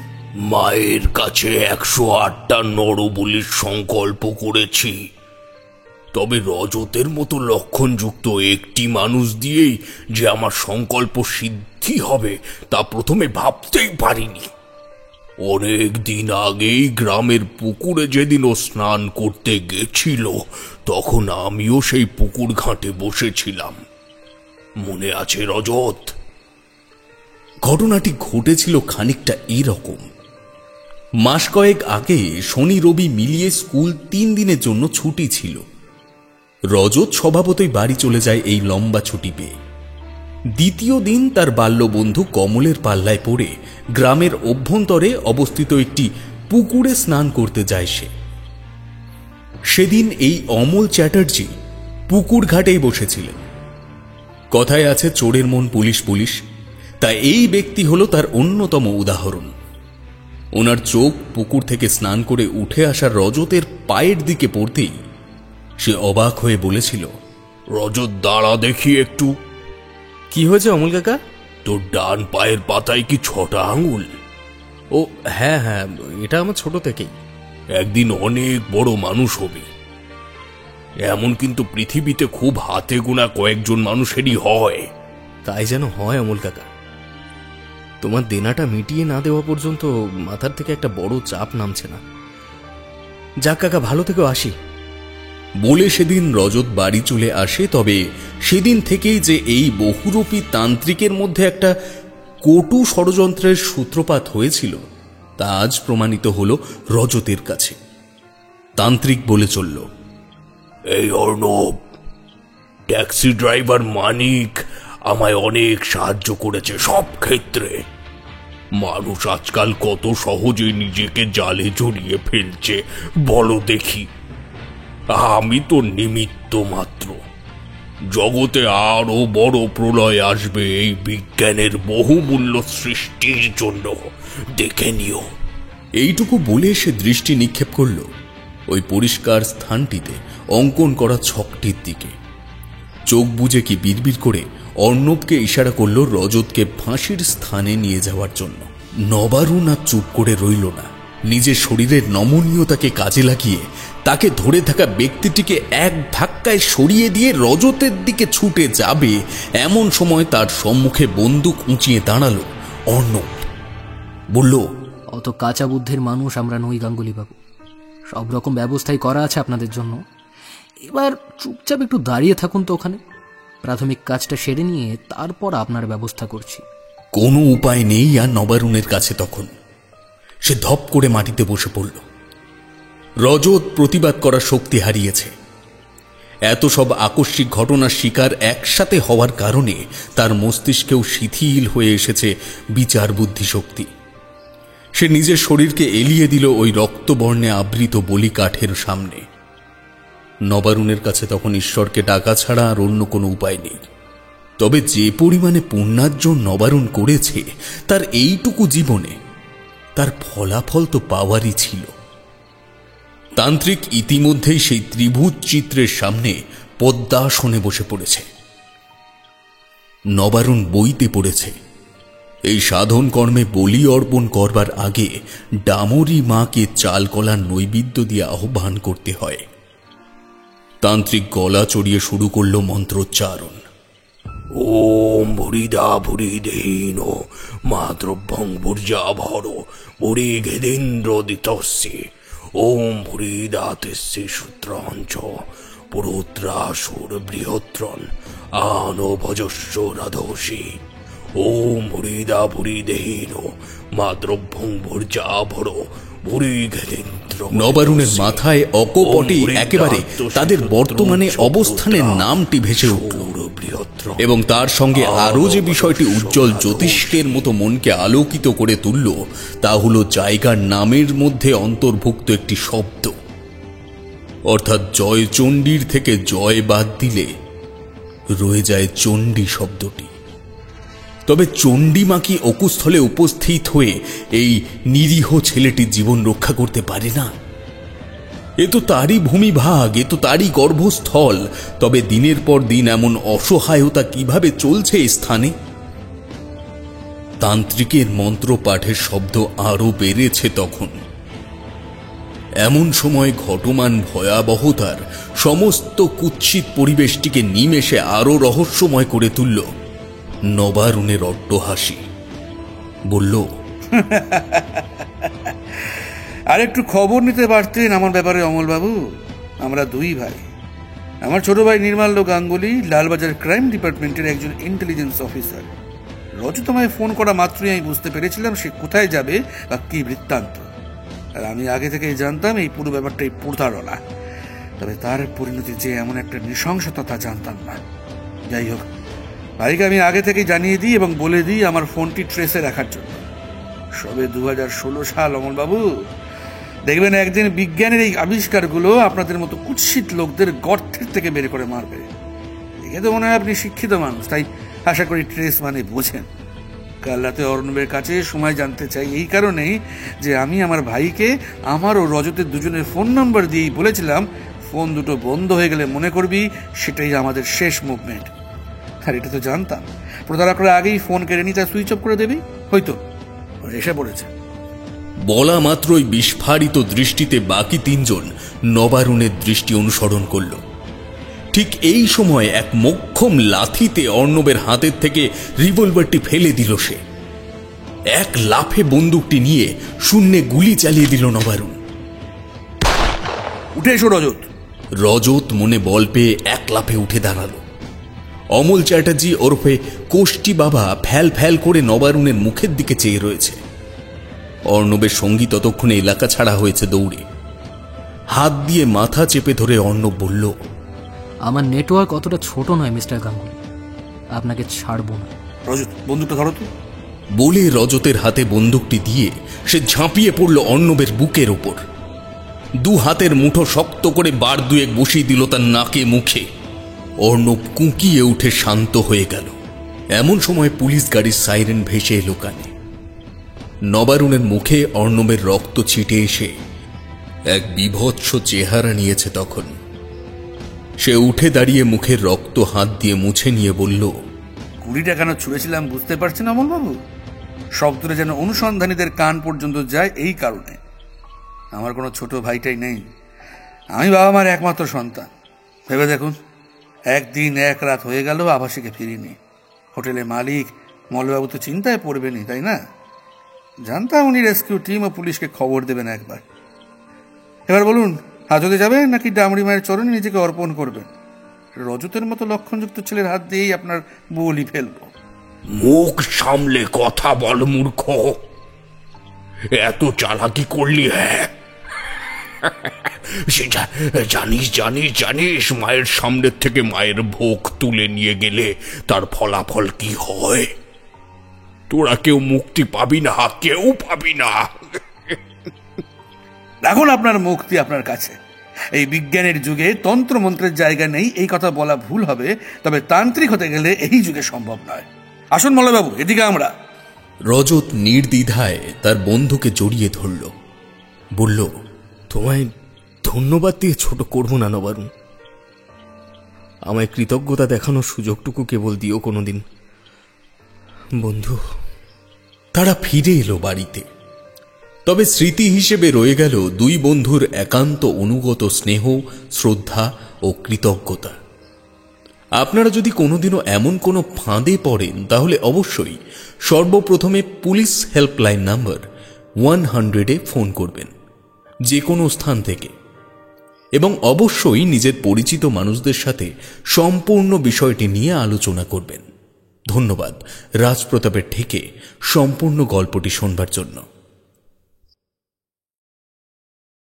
মায়ের কাছে 108টা নরবলির সংকল্প করেছি। তবে রজতের মতো লক্ষণযুক্ত একটি মানুষ দিয়েই যে আমার সংকল্প সিদ্ধি হবে তা প্রথমে ভাবতেই পারিনি। অনেক দিন আগেই গ্রামের পুকুরে যেদিন ও স্নান করতে গেছিল, তখন আমিও সেই পুকুর ঘাটে বসেছিলাম। মনে আছে রজত? ঘটনাটি ঘটেছিল খানিকটা এরকম। মাস কয়েক আগে শনি রবি মিলিয়ে স্কুল 3 দিনের জন্য ছুটি ছিল। রজত স্বভাবতই বাড়ি চলে যায় এই লম্বা ছুটি পেয়ে। দ্বিতীয় দিন তার বাল্যবন্ধু কমলের পাল্লায় পড়ে গ্রামের অভ্যন্তরে অবস্থিত একটি পুকুরে স্নান করতে যায় সে। সেদিন এই অমল চ্যাটার্জি পুকুর ঘাটেই বসেছিলেন। কথায় আছে চোরের মন পুলিশ পুলিশ, তা এই ব্যক্তি হলো তার অন্যতম উদাহরণ। ওনার চোখ পুকুর থেকে স্নান করে উঠে আসা রজতের পায়ের দিকে পড়তেই সে অবাক হয়ে বলেছিল, রজত দাঁড়া দেখি একটু। কি হয়েছে অমল কাকা? তোর ডান পায়ের পাতায় কি 6টা আঙুল? ও হ্যাঁ হ্যাঁ, এটা আমার ছোট থেকেই। একদিন অনেক বড় মানুষ হবি। এমন কিন্তু পৃথিবীতে খুব হাতে গোনা কয়েকজন মানুষেরই হয়। তাই যেন হয় অমল কাকা। তোমার দেনাটা মিটিয়ে না দেওয়া পর্যন্ত মাথার থেকে একটা বড় চাপ নামছে না। যাক কাকা, ভালো থেকেও আসি। বলে সেদিন রজত বাড়ি চলে আসে। তবে সেদিন থেকেই যে এই বহুরূপী তান্ত্রিকের মধ্যে একটা কটু ষড়যন্ত্রের সূত্রপাত হয়েছিল তা আজ প্রমাণিত হল রজতের কাছে। তান্ত্রিক বলে চলল, এই অর্ণব, ট্যাক্সি ড্রাইভার মানিক আমায় অনেক সাহায্য করেছে সব ক্ষেত্রে। মানুষ আজকাল কত সহজে নিজেকে জালে জড়িয়ে ফেলছে বলো দেখি। আমি তো নিমিত্ত মাত্র। জগতে আরো বড় প্রলয় আসবে এই বিজ্ঞানের বহুমূল্য সৃষ্টির জন্য, দেখে নিও। এইটুকু বলে সে দৃষ্টি নিক্ষেপ করল ওই পরিষ্কার স্থানটিতে অঙ্কন করা ছকটির দিকে। চোখ বুজে কি বিড়বিড় করে অর্ণবকে ইশারা করল রজতকে ফাঁসির স্থানে নিয়ে যাওয়ার জন্য। নবারুণ আর চুপ করে রইল না। নিজের শরীরের নমনীয়তাকে কাজে লাগিয়ে তাকে ধরে থাকা ব্যক্তিটিকে এক ধাক্কায় সরিয়ে দিয়ে রজতের দিকে ছুটে যাবে এমন সময় তার সম্মুখে বন্দুক উঁচিয়ে দাঁড়ালো অর্ণব। বলল, অত কাঁচা বুদ্ধির মানুষ আমরা নই গাঙ্গুলি বাবু। সব রকম ব্যবস্থাই করা আছে আপনাদের জন্য। এবার চুপচাপ একটু দাঁড়িয়ে থাকুন তো ওখানে। প্রাথমিক কাজটা সেরে নিয়ে তারপর আপনার ব্যবস্থা করছি। কোনো উপায় নেই আর নবারুণের কাছে। তখন সে ধপ করে মাটিতে বসে পড়ল। রজত প্রতিবাদ করার শক্তি হারিয়েছে। এত সব আকস্মিক ঘটনার শিকার একসাথে হওয়ার কারণে তার মস্তিষ্কেও শিথিল হয়ে এসেছে বিচার বুদ্ধি শক্তি। সে নিজের শরীরকে এলিয়ে দিল ওই রক্তবর্ণে আবৃত বলি কাঠের সামনে। নবারুণের কাছে তখন ঈশ্বরকে ডাকা ছাড়া আর অন্য কোনো উপায় নেই। তবে যে পরিমাণে পুণ্যার্জন নবারুণ করেছে তার এইটুকু জীবনে তার ফলাফল তো পাওয়ারই ছিল। তান্ত্রিক ইতিমধ্যেই সেই ত্রিভুজ চিত্রের সামনে পদ্মাসনে বসে পড়েছে। নবারুণ বইতে পড়েছে এই সাধন কর্মে বলি অর্পণ করবার আগে ডামরি মাকে চাল কলার নৈবেদ্য দিয়ে আহ্বান করতে হয়। তান্ত্রিক গলা চড়িয়ে শুরু করল মন্ত্রোচ্চারণ। ওম ভুরিদা ভুরি দেহীন মাদ্রভ্যং ভুর্যা ভর ভুরি ঘেদেন্দ্র দিতস্যে ওম ভুরিদা তেস্যে সূত্রাঞ্চ পুরুত্রাসুর বৃহত্রন আনো ভজস্য রাধসী ওম ভুরিদা ভুরি দেহীন মাদ্রভ্যং ভুর্যা ভর ভুরি ঘেদেন্দ্র। নবারুণের মাথায় অকপটে একেবারে তাদের বর্তমানে অবস্থানের নামটি ভেসে উঠল এবং তার সঙ্গে আরো যে বিষয়টি উজ্জ্বল জ্যোতিষ্কের মতো মনকে আলোকিত করে তুলল তা হল জায়গার নামের মধ্যে অন্তর্ভুক্ত একটি শব্দ। অর্থাৎ জয় চণ্ডীর থেকে জয় বাদ দিলে রয়ে যায় চণ্ডী শব্দটি। তবে চণ্ডীমা কি অকুস্থলে উপস্থিত হয়ে এই নিরীহ ছেলেটির জীবন রক্ষা করতে পারে না? এ তো তারই ভূমিভাগ, এ তো তারই গর্ভস্থল। তবে দিনের পর দিন এমন অসহায়তা কিভাবে চলছে এই স্থানে? তান্ত্রিকের মন্ত্র পাঠের শব্দ আরো বেড়েছে তখন। এমন সময় ঘটমান ভয়াবহতার সমস্ত কুৎসিত পরিবেশটিকে নিমেষে আরো রহস্যময় করে তুলল নবারুণের অট্টহাসি। বলল, আর একটু খবর নিতে পারতেন আমার ব্যাপারে অমলবাবু। আমরা দুই ভাই। আমার ছোট ভাই নির্মাল্য গাঙ্গুলি লালবাজার ক্রাইম ডিপার্টমেন্টের একজন ইন্টেলিজেন্স অফিসার। রজত আমায় ফোন করা মাত্রই আমি বুঝতে পেরেছিলাম সে কোথায় যাবে বা কি বৃত্তান্ত। আর আমি আগে থেকেই জানতাম এই পুরো ব্যাপারটাই প্রতারণা। তবে তার পরিণতি যে এমন একটা নৃশংসতা তা জানতাম না। যাই হোক, ভাইকে আমি আগে থেকেই জানিয়ে দিই এবং বলে দিই আমার ফোনটি ট্রেসে রাখার জন্য। সবে 2016 সাল অমলবাবু। দেখবেন একদিন বিজ্ঞানের এই আবিষ্কারগুলো আপনাদের মতো কুৎসিত লোকদের গর্তের থেকে বের করে মারবে। দেখে তো মনে হয় আপনি শিক্ষিত মানুষ, তাই আশা করি ট্রেস মানে বোঝেন। কাল রাতে অর্ণবের কাছে সময় জানতে চাই এই কারণেই যে আমি আমার ভাইকে আমার ও রজতের দুজনের ফোন নাম্বার দিয়েই বলেছিলাম, ফোন দুটো বন্ধ হয়ে গেলে মনে করবি সেটাই আমাদের শেষ মুভমেন্ট। আর এটা তো জানতাম প্রতারকরা আগেই ফোন কেড়ে নিয়ে তা সুইচ অফ করে দেবে, হয়তো এসে পড়েছে। বলা মাত্রই বিস্ফারিত দৃষ্টিতে বাকি তিনজন নবারুণের দৃষ্টি অনুসরণ করল। ঠিক এই সময় এক মোক্ষম লাথিতে অর্ণবের হাতের থেকে রিভলভারটি ফেলে দিল সে। এক লাফে বন্দুকটি নিয়ে শূন্যে গুলি চালিয়ে দিল নবারুণ। উঠে এসো রজত। রজত মনে বল পেয়ে এক লাফে উঠে দাঁড়াল। অমল চ্যাটার্জি ওরফে কোষ্টি বাবা ফ্যাল ফ্যাল করে নবারুণের মুখের দিকে চেয়ে রয়েছে। অর্ণবের সঙ্গী ততক্ষণে এলাকা ছাড়া হয়েছে দৌড়ে। হাত দিয়ে মাথা চেপে ধরে অর্ণব বলল, আমার নেটওয়ার্ক অতটা ছোট নয় মিস্টার গাঙ্গুলি, আপনাকে ছাড়বো না। রজত, বন্দুকটা ধরো তো। বলে রজতের হাতে বন্দুকটি দিয়ে সে ঝাঁপিয়ে পড়ল অর্ণবের বুকের ওপর। দু হাতের মুঠো শক্ত করে বার দুয়েক বসিয়ে দিল তার নাকে মুখে। অর্ণব কুঁকিয়ে উঠে শান্ত হয়ে গেল। এমন সময় পুলিশ গাড়ির সাইরেন ভেসে এলো কানে। নবারুণের মুখে অর্ণবের রক্ত ছিটে এসে এক বিভৎস চেহারা নিয়েছে তখন। সে উঠে দাঁড়িয়ে মুখের রক্ত হাত দিয়ে মুছে নিয়ে বলল, গুলিটা কেন ছুঁড়েছিলাম বুঝতে পারছেন অমলবাবু? শব্দটা যেন অনুসন্ধানীদের কান পর্যন্ত যায় এই কারণে। আমার কোনো ছোট ভাইটাই নেই, আমি বাবা মার একমাত্র সন্তান। ভেবে দেখুন, একদিন এক রাত হয়ে গেল আবাসিকে ফিরিনি। হোটেলে মালিক মলবাবু তো চিন্তায় পড়বেনি, তাই না? জানতাম উনি রেস্কিউ টিম ও পুলিশকে খবর দেবেন একবার। এবার বলুন, হাজতে যাবেন নাকি ডামরি মায়ের চরণে নিজেকে অর্পণ করবেন? রজতের মতো লক্ষণযুক্ত ছেলের হাত দিয়েই আপনার বলি ফেলবো। মুখ সামলে কথা বল মূর্খ, এত চালাকি করলি? হ্যাঁ, সে জানিস জানিস জানিস মায়ের সামনের থেকে মায়ের ভোগ তুলে নিয়ে গেলে তার ফলাফল কি হয়? তোরা কেউ মুক্তি পাবি না, কেউ পাবি না। এখন আপনার মুক্তি আপনার কাছে। এই বিজ্ঞানের যুগে তন্ত্রমন্ত্রের জায়গা নেই এই কথা বলা ভুল হবে, তবে তান্ত্রিক হতে গেলে এই যুগে সম্ভব নয়। আসুন মলয়বাবু, এদিকে আমরা। রজত নির্দ্বিধায় তার বন্ধুকে জড়িয়ে ধরল, বলল, তোমায় ধন্যবাদ দিয়ে ছোট করব না নবারুণ। আমায় কৃতজ্ঞতা দেখানোর সুযোগটুকু কেবল দিও কোনোদিন বন্ধু। তারা ফিরে এলো বাড়িতে। তবে স্মৃতি হিসেবে রয়ে গেল দুই বন্ধুর একান্ত অনুগত স্নেহ, শ্রদ্ধা ও কৃতজ্ঞতা। আপনারা যদি কোনোদিনও এমন কোনো ফাঁদে পড়েন তাহলে অবশ্যই সর্বপ্রথমে পুলিশ হেল্পলাইন নাম্বার 100-এ ফোন করবেন, যে কোনো স্থান থেকে, এবং অবশ্যই নিজের পরিচিত মানুষদের সাথে সম্পূর্ণ বিষয়টি নিয়ে আলোচনা করবেন। ধন্যবাদ রাজপ্রতাপের থেকে সম্পূর্ণ গল্পটি শোনবার জন্য।